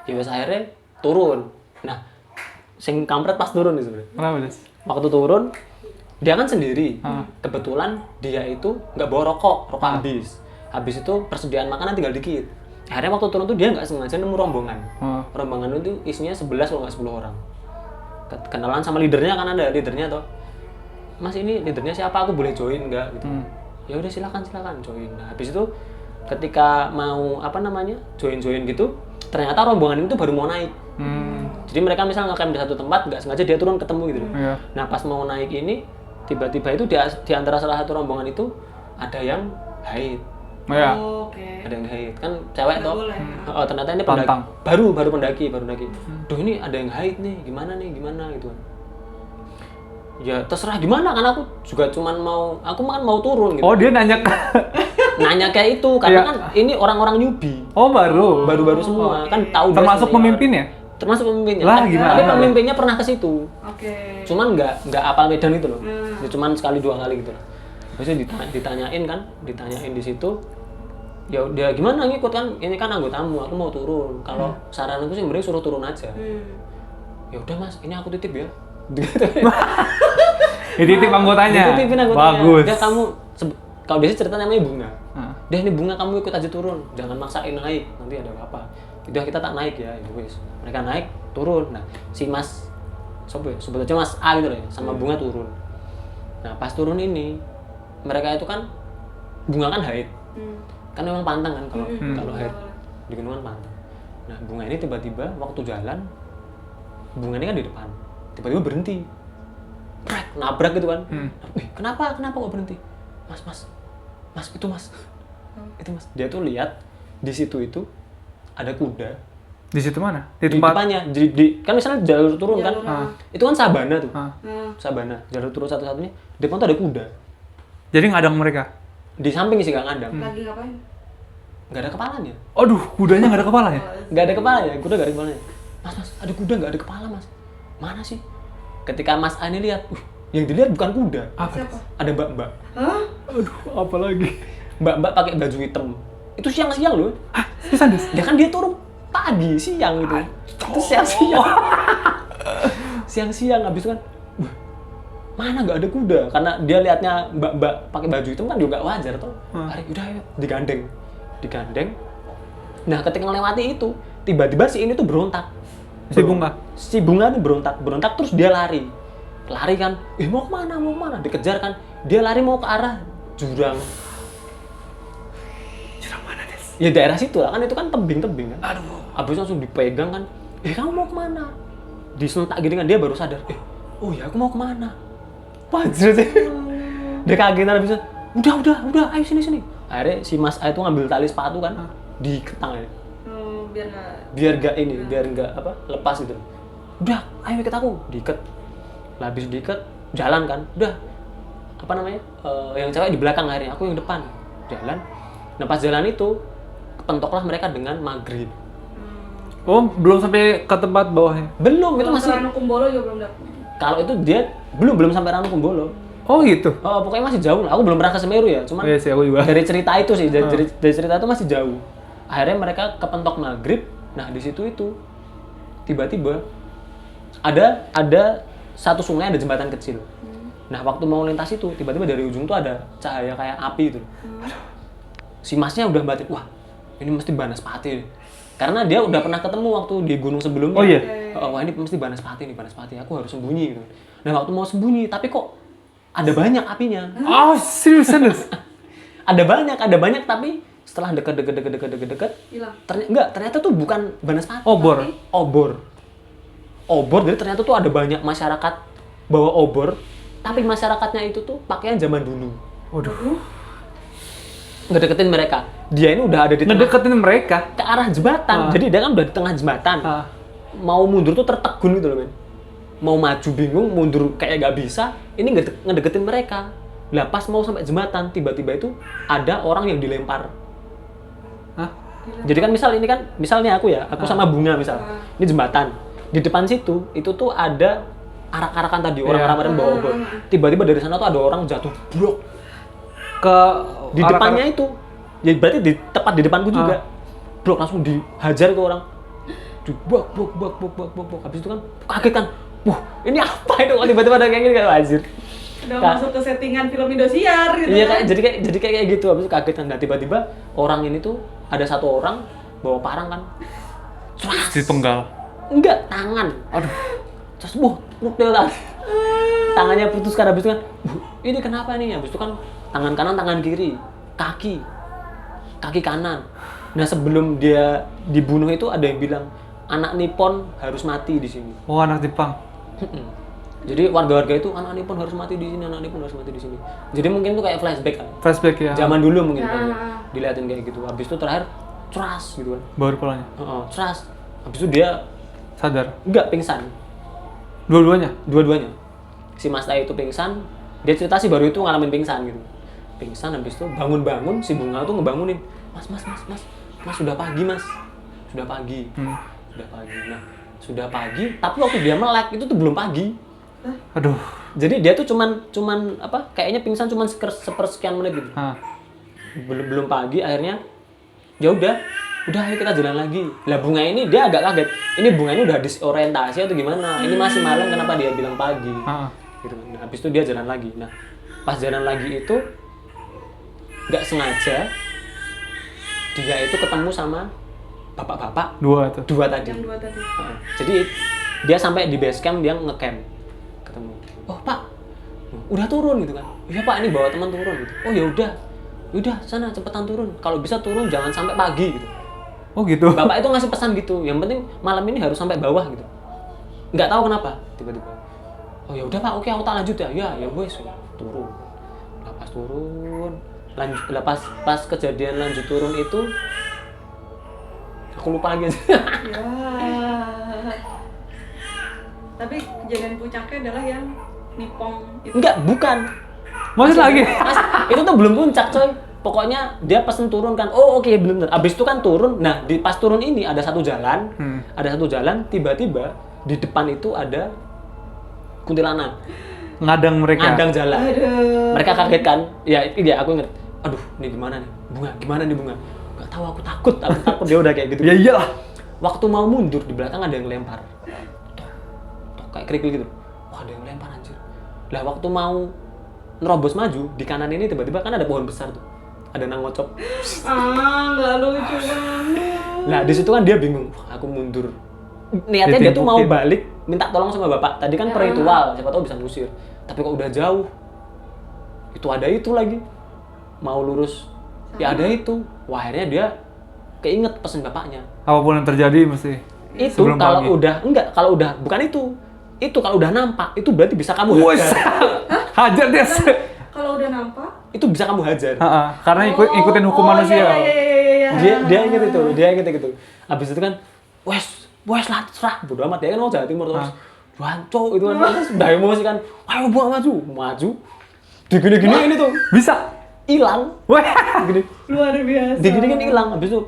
Ya wes akhirnya turun. Nah, sing kampret pas turun nih sebenarnya. Kenapa, Des? Waktu turun, dia kan sendiri. Kebetulan dia itu nggak bawa rokok habis. Habis itu persediaan makanan tinggal dikit. Akhirnya waktu turun tuh dia nggak sengaja nemu rombongan. Rombongan itu isinya 11 kalau nggak 10 orang. Kenalan sama leadernya kan, ada leadernya toh. "Mas, ini leadernya siapa? Aku boleh join nggak?" Gitu. Ya udah silakan join. Nah, habis itu ketika mau join gitu, ternyata rombongan itu baru mau naik. Jadi mereka misalnya ngecamp di satu tempat, nggak sengaja dia turun ketemu gitu. Iya. Nah, pas mau naik ini, tiba-tiba itu di antara salah satu rombongan itu ada yang haid. Ya. Oh, oke. Ada yang haid, kan cewek Nggak toh. boleh. Oh, ternyata ini pendaki. Pantang. Baru pendaki. Duh, ini ada yang haid nih, gimana gitu kan. ya terserah gimana kan aku juga cuman mau turun gitu. Oh, dia nanya ke... Nanya kayak itu karena Iya. kan ini orang-orang newbie. Oh, baru. Baru-baru semua kan tahu dia Termasuk senior. pemimpinnya? Termasuk pemimpinnya. Lah, gimana? Tapi pemimpinnya pernah ke situ. Oke. Cuman nggak apal medan itu loh. Hmm. Ya, cuman sekali 2 kali gitu. Biasanya ditanyain di situ. Ya dia gimana ngikut kan? Ini kan anggotamu, aku mau turun. Kalau saran aku sih sebenarnya suruh turun aja. Ya udah Mas, ini aku titip ya. Dititip anggotanya. Dititipin anggotanya. Bagus. Dia kamu kalau biasanya cerita namanya Bunga. Hah. Dia ini Bunga kamu ikut aja turun, jangan maksain naik, nanti ada apa-apa. Udah kita tak naik ya, wis. Mereka naik, turun. Nah, si Mas sebut aja Mas A gitu loh ya, sama Bunga turun. Nah, pas turun ini mereka itu kan Bunga kan haid. Kan memang pantang kan kalau haid di gunungan pantang. Nah, Bunga ini tiba-tiba waktu jalan Bunga ini kan di depan. Tiba-tiba berhenti. Brek, nabrak gitu kan. Kenapa kok berhenti? Mas, itu Mas. Itu Mas. Dia tuh lihat di situ itu ada kuda. Di situ mana? Di Di tempat. depannya. Kan misalnya jalur turun kan. Itu kan sabana tuh. Ah. Sabana. Jalur turun satu-satunya. Di depan tuh ada kuda. Jadi ngadang mereka. Di samping sih nggak ngadang. Lagi ngapain? Nggak ada kepalanya. Aduh, kudanya nggak ada kepalanya. Nggak ada kepalanya. Kuda nggak ada kepalanya. Mas, ada kuda nggak ada kepala Mas. Mana sih? Ketika Mas A ini lihat, yang dilihat bukan kuda. Apa? Siapa? Ada mbak-mbak. Hah? Aduh, apa lagi? Mbak-mbak pakai baju hitam. Itu siang-siang loh. Hah, pisan des. Ya kan dia turun pagi, siang gitu. Itu siang-siang. Siang-siang habis itu kan, wah, mana nggak ada kuda? Karena dia lihatnya mbak-mbak pakai baju hitam kan juga wajar toh. Hari udah ayo digandeng. Nah, ketika melewati itu, tiba-tiba si ini tuh berontak. Si Bunga. Si Bunga tuh berontak terus dia lari kan, mau kemana, dikejar kan, dia lari mau ke arah jurang. Jurang mana des? Ya daerah situ lah, kan itu kan tebing kan. Aduh. Abis itu langsung dipegang kan, kamu mau kemana? Disentak gini kan, dia baru sadar, oh ya aku mau kemana? Wajir sih. Dia kaget abis itu, udah, ayo sini. Akhirnya si Mas A itu ngambil tali sepatu kan, diketang ya. Biar nggak. Biar nggak lepas gitu. Udah, ayo ikut aku, diikat. Lah habis diikat, jalan kan, udah. Yang cewek di belakang akhirnya, aku yang depan. Jalan. Nah pas jalan itu, kepentoklah mereka dengan maghrib. Oh, belum sampai ke tempat bawahnya. Belum, itu Belum masih. Ranu Kumbolo juga belum dapet. Kalau itu dia belum sampai Ranu Kumbolo. Oh, gitu. Oh, pokoknya masih jauh lah. Aku belum pernah ke Semeru ya, cuman Iya sih, aku juga. dari cerita itu sih, dari cerita itu masih jauh. Akhirnya mereka kepentok maghrib. Nah di situ itu tiba-tiba ada satu sungai, ada jembatan kecil. Nah waktu mau lintas itu tiba-tiba dari ujung tuh ada cahaya kayak api itu. Si Masnya udah batin, wah ini mesti Banaspati nih. Karena dia udah pernah ketemu waktu di gunung sebelumnya. Oh, iya? Wah ini mesti Banaspati, aku harus sembunyi gitu. Nah waktu mau sembunyi tapi kok ada banyak apinya. Oh, seriusan des? Ada banyak tapi setelah deket Hilang. ternyata tuh bukan Banaspati. Obor, jadi ternyata tuh ada banyak masyarakat bawa obor, tapi masyarakatnya itu tuh pakaian zaman dulu. Waduh. Ngedeketin mereka. Dia ini udah ada di tengah, Ngedeketin mereka. ke arah jembatan. Jadi dia kan udah di tengah jembatan. Mau mundur tuh tertegun gitu loh, men. Mau maju bingung, mundur kayak gak bisa. Ini ngedeketin mereka. Lah pas mau sampai jembatan, tiba-tiba itu ada orang yang dilempar. Hah? Jadi kan misalnya aku sama Bunga misal. Ini jembatan. Di depan situ, itu tuh ada arak-arakan tadi, orang-orang bawa obor. Tiba-tiba dari sana tuh ada orang jatuh, blok. Ke Di depannya itu. Ya berarti tepat di depanku juga. Blok, langsung dihajar tuh orang. Buk. Habis itu kan kaget kan. Wah, ini apa itu? Kok tiba-tiba ada kayak gini kan, wajir. Udah masuk ke settingan film Indosiar gitu. Iya, kan. jadi kayak gitu. Habis itu kaget kan. Nah, tiba-tiba orang ini tuh ada satu orang bawa parang kan. dipenggal. Enggak, tangan. Aduh. Terus nukil lah. Tangannya putus kan, habis itu kan. Ini kenapa nih? Habis itu kan tangan kanan, tangan kiri, kaki kanan. Nah, sebelum dia dibunuh itu ada yang bilang anak Nippon harus mati di sini. Oh, anak Jepang. Jadi warga-warga itu anak Nippon harus mati di sini, Jadi mungkin tuh kayak flashback kan. Flashback ya. Zaman dulu mungkin kan. Dilihatin kayak gitu. Habis itu terakhir ceras gitu kan. Baru polanya. Ceras. Habis itu dia Sadar. enggak pingsan. Dua-duanya. Dua-duanya. si Mas Tai itu pingsan, dia cerita sih baru itu ngalamin pingsan gitu. Pingsan habis itu bangun-bangun, si Bunga tuh ngebangunin. Mas, sudah pagi Mas. Sudah pagi. Sudah pagi. Nah, sudah pagi, tapi waktu dia melek itu tuh belum pagi. Aduh. Jadi dia tuh cuman apa? Kayaknya pingsan cuman sepersekian menit gitu. Belum pagi, akhirnya ya udah ayo kita jalan lagi. Lah Bunga ini dia agak kaget. Ini Bunga ini udah disorientasi atau gimana? Ini masih malam kenapa dia bilang pagi? Gitu. Nah, habis itu dia jalan lagi. Nah, pas jalan lagi itu nggak sengaja dia itu ketemu sama bapak-bapak dua tadi. Yang 2 tadi. Jadi dia sampai di base camp, dia ngecamp ketemu. Oh Pak, udah turun gitu kan? Iya Pak, ini bawa teman turun gitu. Oh ya udah sana cepetan turun. Kalau bisa turun jangan sampai pagi gitu. Oh gitu. Bapak itu ngasih pesan gitu. Yang penting malam ini harus sampai bawah gitu. Nggak tahu kenapa tiba-tiba. Oh ya udah Pak, oke aku tak lanjut ya. Ya wes turun. Nah, pas turun, pas kejadian lanjut turun itu aku lupa lagi. Ya. Tapi kejadian puncaknya adalah yang Nippon itu. Enggak, bukan. Masih lagi. Mas, itu tuh belum puncak coy. Pokoknya dia pesen turun kan. Oh oke, bener. Abis itu kan turun. Nah di pas turun ini ada satu jalan. Ada satu jalan. Tiba-tiba di depan itu ada kuntilanak. Ngadang mereka. Ngadang jalan. Aduh. Mereka kaget kan. Ya aku inget. Aduh ini gimana nih Bunga? Gimana nih Bunga? Gak tahu, aku takut. Dia udah kayak gitu. Ya iyalah. Waktu mau mundur di belakang ada yang lempar. Tok kayak kerikil gitu. Wah ada yang lempar anjir. Lah waktu mau nerobos maju di kanan ini tiba-tiba kan ada pohon besar tuh. Ada nang ngocop. Nggak lucu banget. Nah di situ kan dia bingung. Wah, aku mundur. Niatnya dia tuh mau balik minta tolong sama bapak. Tadi kan peritual, siapa tahu bisa ngusir. Tapi kok udah jauh. Itu ada itu lagi. Mau lurus. Ya ada itu. Wah akhirnya dia keinget pesen bapaknya. Apapun yang terjadi mesti. Itu kalau udah bukan itu. Itu kalau udah nampak itu berarti bisa kamu hajar. Hajar dia. Kalau udah nampak Itu bisa kamu hajar. Karena ikutin hukum manusia. Iya. Dia inget itu. Habis itu kan wes lah serah bodo amat ya kan mau Jawa Timur terus. Banco itu kan terus udah emosi kan. Ayo buang maju. Digini-gini ini tuh Bisa. hilang. Wah. Gini. luar biasa. Digini kan hilang. Habis itu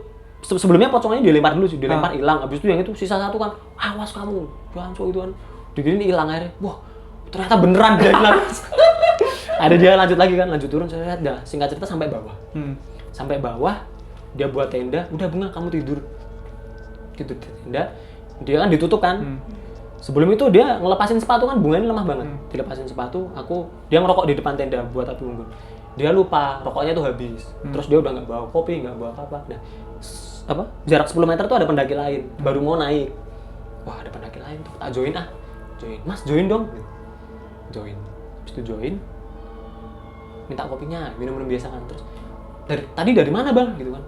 sebelumnya pocongannya dilempar dulu sih, dilempar hilang. Habis itu yang itu sisa satu kan, awas kamu, Banco itu kan. Digini hilang akhirnya. Wah, ternyata beneran dia hilang. Ada dia lanjut lagi kan, lanjut turun, saya lihat dah, singkat cerita sampai bawah. Sampai bawah, dia buat tenda, udah Bunga kamu tidur. Tidur di tenda, dia kan ditutup kan. Sebelum itu dia ngelepasin sepatu kan, Bunga ini lemah banget. Dilepasin sepatu, dia ngerokok di depan tenda buat api unggun. Dia lupa, rokoknya tuh habis. Terus dia udah nggak bawa kopi, nggak bawa apa-apa. Nah, jarak 10 meter tuh ada pendaki lain, baru mau naik. Wah ada pendaki lain tuh, tak join. Mas join dong. Join, habis itu join. Minta kopinya, minum-minum biasa kan. Terus tadi dari mana bang gitu kan,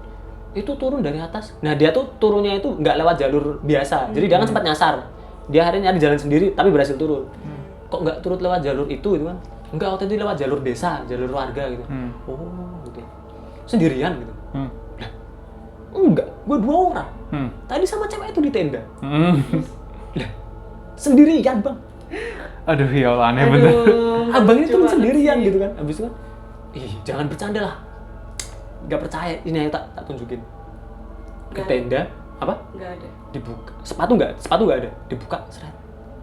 itu turun dari atas. Nah dia tuh turunnya itu nggak lewat jalur biasa, jadi dia kan sempat nyasar, dia akhirnya nyari jalan sendiri tapi berhasil turun. Kok nggak turun lewat jalur itu gitu kan, enggak, waktu itu lewat jalur desa, jalur warga gitu. Oh gitu, sendirian gitu. Nah, enggak, gua 2 orang tadi sama cewek itu di tenda. Lah sendirian bang. Aduh ya Allah, aneh bener. Abang itu sendirian gitu kan. Habis itu kan, jangan bercanda lah. Gak percaya, ini yang tak tunjukin. Ke tenda, apa? Nggak ada. Dibuka. Sepatu nggak ada. Dibuka, seret.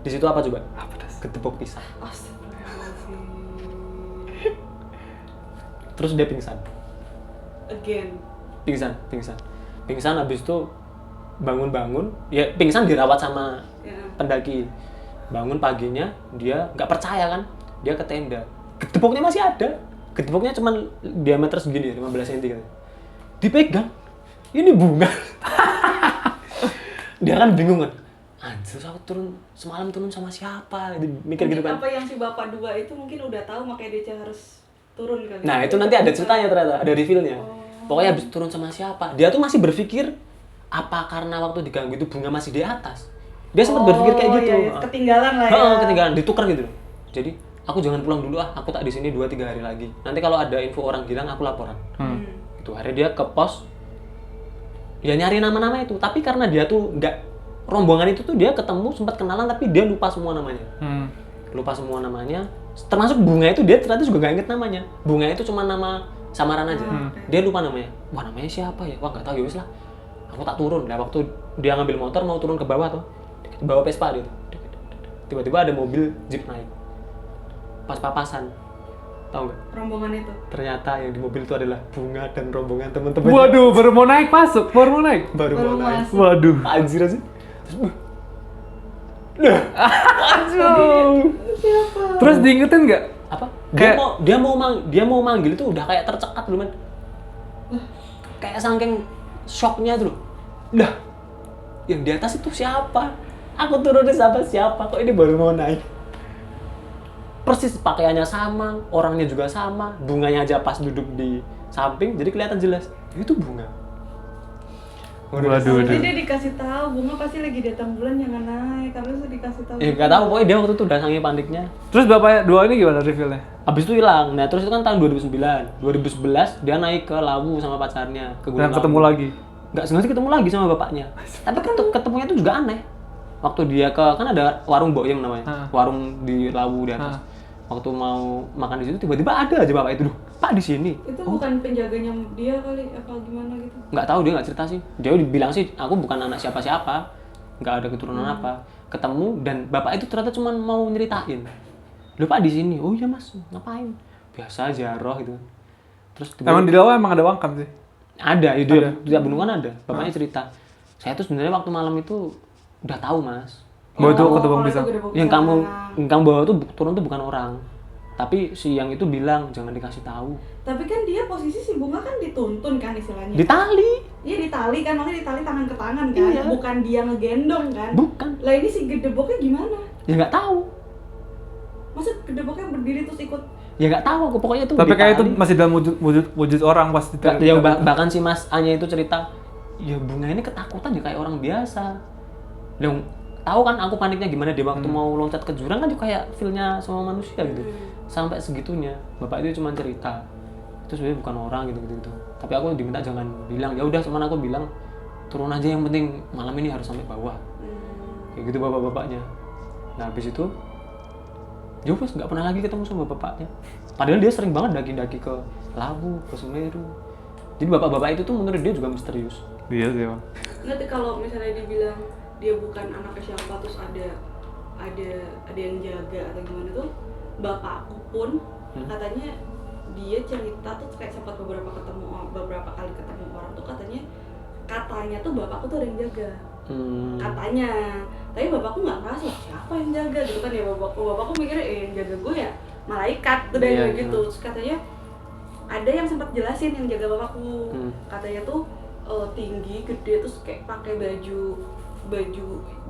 Di situ apa coba? Apa das? Ketepuk pisang. Astagfirullahaladzim. Terus dia pingsan. Again. Pingsan Habis itu bangun. Ya pingsan dirawat sama pendaki. Bangun paginya, dia nggak percaya kan. Dia ke tenda. Ketepuknya masih ada. Ketepuknya cuma diameter segini, 15 cm kan. Dipegang. Ini Bunga. Dia kan bingung kan. Anjir, aku semalam turun sama siapa? Mikir gitu kan. Apa yang si bapak 2 itu mungkin udah tahu makanya dia harus turun kali. Nah, itu nanti ada ceritanya ternyata, ada reveal-nya. Pokoknya habis turun sama siapa. Dia tuh masih berpikir apa karena waktu diganggu itu Bunga masih di atas. Dia sempat berpikir kayak gitu. Iya. Ketinggalan lah ya. Ketinggalan, ditukar gitu. Jadi, aku jangan pulang dulu aku tak di sini 2-3 hari lagi. Nanti kalau ada info orang hilang aku laporan. Itu hari dia ke pos. Ya nyari nama-nama itu, tapi karena dia tuh rombongan itu tuh dia ketemu sempat kenalan tapi dia lupa semua namanya. lupa semua namanya. Termasuk bunga itu dia ternyata juga nggak inget namanya. Bunga itu cuma nama samaran aja. Dia lupa namanya. Wah namanya siapa ya? Wah nggak tahu ya wis lah. Aku tak turun. Nah waktu dia ngambil motor mau turun ke bawah tuh, bawa Vespa dia. Tiba-tiba ada mobil jeep naik. Pas papasan. Tahu nggak? Rombongan itu. Ternyata yang di mobil itu adalah Bunga dan rombongan teman-teman. Waduh, baru mau naik masuk, baru mau naik. Baru mau naik. masuk. Waduh. Anjir aja. Terus diingetin nggak? Apa? Kayak- Dia mau manggil itu udah kayak tercekat dulu, men. Kayak saking shocknya tuh loh. Lah, yang di atas itu siapa? Aku turunin sama siapa? Kok ini baru mau naik? Persis pakaiannya sama, orangnya juga sama, bunganya aja pas duduk di samping, jadi kelihatan jelas. Itu bunga. Waduh, Nanti dia dikasih tahu, Bunga pasti lagi datang bulan jangan naik, harus dikasih tahu. Nggak tahu, pokoknya dia waktu itu udah saking paniknya. Terus bapaknya dua ini gimana reveal-nya? Habis itu hilang. Nah, terus itu kan tahun 2009. 2011 dia naik ke Lawu sama pacarnya ke Gunung Dan Lawu. ketemu lagi. Nggak sengaja ketemu lagi sama bapaknya. Tapi ketemunya itu juga aneh. Waktu dia kan ada warung Boyem namanya. Warung di Lawu di atas. Waktu mau makan di situ tiba-tiba ada aja bapak itu. Duh, Pak di sini. Itu bukan penjaganya dia kali, apa gimana gitu? Nggak tahu, dia nggak cerita sih. Dia bilang sih aku bukan anak siapa-siapa. Nggak ada keturunan apa. Ketemu dan bapak itu ternyata cuma mau nyeritain. Loh Pak di sini. Oh iya Mas, ngapain? Biasa ziarah gitu. Terus Emang di Lawa emang ada makam sih? ada, itu di Gunung kan ada. Bapaknya cerita. Saya tuh sebenarnya waktu malam itu udah tahu Mas. Bawa itu Oh, ketebang kalau pisang. itu gede bau Yang pisang. kamu bawa tuh turun tuh bukan orang. Tapi si yang itu bilang jangan dikasih tahu. Tapi kan dia posisi si Bunga kan dituntun kan istilahnya. Di tali. Iya ditali kan, makanya ditali tangan ke tangan kan. Iya. Bukan dia ngegendong kan. Bukan. Lah ini si gedeboknya gimana? Ya nggak tahu. Masa gedeboknya berdiri terus ikut? Ya nggak tahu aku pokoknya itu Tapi di kayak itu tali. masih dalam wujud orang pasti. Yang bahkan si Mas Anya itu cerita, ya Bunga ini ketakutan ya kayak orang biasa. Yang tahu kan aku paniknya gimana dia waktu mau loncat ke jurang kan juga kayak feel-nya sama manusia gitu. Sampai segitunya. Bapak itu cuma cerita. Itu sebenarnya bukan orang gitu. Tapi aku diminta jangan bilang. Ya udah cuman aku bilang turun aja yang penting malam ini harus sampai bawah. Kayak gitu bapak-bapaknya. Nah, habis itu ya wes nggak pernah lagi ketemu sama bapaknya. Padahal dia sering banget daki-daki ke Lawu, ke Semeru. Jadi bapak-bapak itu tuh menurut dia juga misterius. Iya sih emang. Nanti kalau misalnya dibilang dia bukan anaknya siapa terus ada yang jaga atau gimana tuh, bapakku pun katanya dia cerita tuh kayak sempat beberapa kali ketemu orang tuh katanya tuh bapakku tuh ada yang jaga. Katanya, tapi bapakku nggak ngerasa siapa yang jaga gitu kan ya. Bapakku mikirnya yang jaga gue ya malaikat tuh dari Iya, gitu. Terus katanya ada yang sempat jelasin yang jaga bapakku. Katanya tuh tinggi, gede, terus kayak pakai baju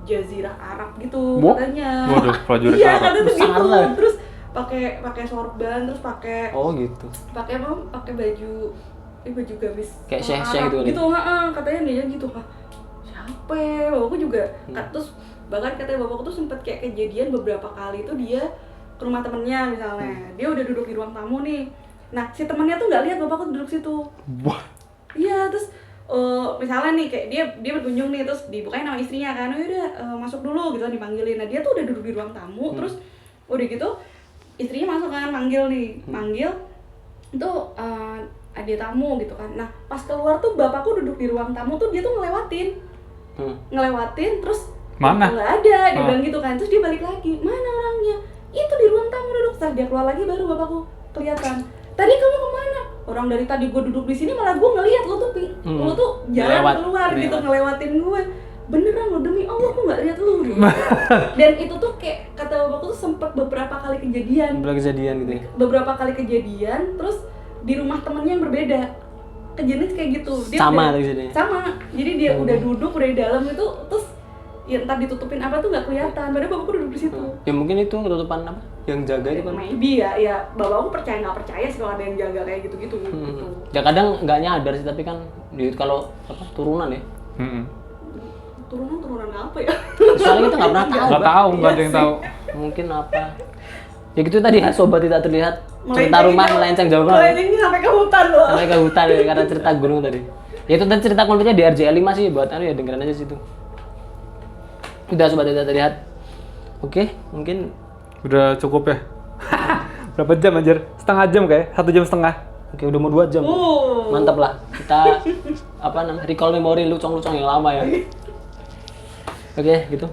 jazirah Arab gitu katanya. Waduh, prajurit Iya, Arab. katanya tuh gitu. Besar. Terus pakai sorban, terus pakai Oh gitu. pakai apa? Pakai baju gamis Kayak Arab syekh-syekh gitu. gitu. Katanya dia gitu. Siapa ya? Bapakku juga. Terus bahkan katanya bapakku tuh sempat kayak kejadian beberapa kali itu dia ke rumah temennya misalnya. Dia udah duduk di ruang tamu nih. Nah, si temennya tuh nggak lihat bapakku duduk situ. Wah. Iya, terus misalnya nih kayak dia berkunjung nih, terus dibukain sama istrinya kan, oh yaudah masuk dulu gitu kan, dipanggilin. Nah dia tuh udah duduk di ruang tamu, terus udah gitu istrinya masuk kan, manggil itu ada tamu gitu kan. Nah pas keluar tuh bapakku duduk di ruang tamu tuh dia tuh ngelewatin terus Mana? nggak ada, dia bilang gitu kan. Terus dia balik lagi, mana orangnya? Itu di ruang tamu duduk. Setelah dia keluar lagi baru bapakku kelihatan. Tadi kamu kemana? Orang dari tadi gue duduk di sini malah gue ngeliat lo tuh jalan keluar gitu, ngelewatin gue. Beneran lo, demi Allah gue nggak lihat lo gitu. Dan itu tuh kayak kata bapakku tuh sempet beberapa kali kejadian. Gitu ya. Beberapa kali kejadian, terus di rumah temennya yang berbeda. Kejadian kayak gitu. Sama kejadiannya. Sama. Jadi dia udah duduk udah di dalam itu, terus ya entar ditutupin apa tuh nggak kelihatan. Padahal bapakku duduk di situ. Ya mungkin itu ketutupan apa? Yang jaga itu kan. Maybe ya bapakku percaya nggak percaya sih kalau ada yang jaga kayak gitu-gitu. Gitu. Ya kadang nggak nyadar sih, tapi kan kalau turunan ya. Turunan apa ya? Soalnya kita nggak pernah tahu. Nggak tahu, nggak ada yang tahu. Mungkin apa? Ya gitu tadi ya, sobat tidak terlihat. Cerita Melenceng rumah jauh. melenceng jauh banget. Melencengnya sampai ke hutan loh. Sampai ke hutan ya, karena cerita gunung tadi. Ya itu tadi cerita konfliknya di RJ5 sih, buat ya dengerin aja situ. Udah sobat tidak terlihat. Oke, mungkin Udah cukup ya? Berapa jam anjir? Setengah jam kayak? 1,5 jam. Oke, udah mau 2 jam. Mantap lah. Kita recall memori lucong-lucong yang lama ya. Oke, gitu.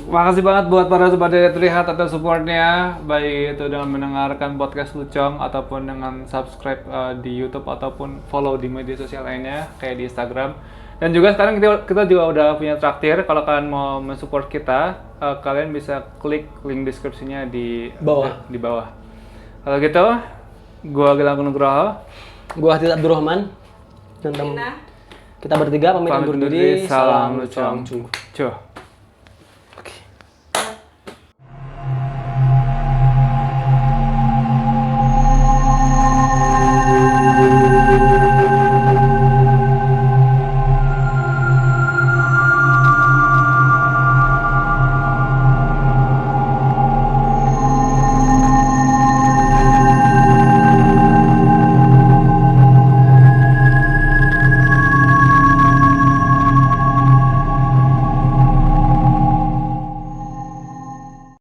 Makasih banget buat para sobat terlihat atas supportnya, baik itu dengan mendengarkan podcast Lucong ataupun dengan subscribe di YouTube ataupun follow di media sosial lainnya kayak di Instagram. Dan juga sekarang kita juga udah punya traktir. Kalau kalian mau mensupport kita, kalian bisa klik link deskripsinya di bawah. Kalau gitu, gua Gilang Nugroho, Gua Hadid Abdurrahman. Dan kita bertiga pamit undur diri. salam Lucong. Cuh.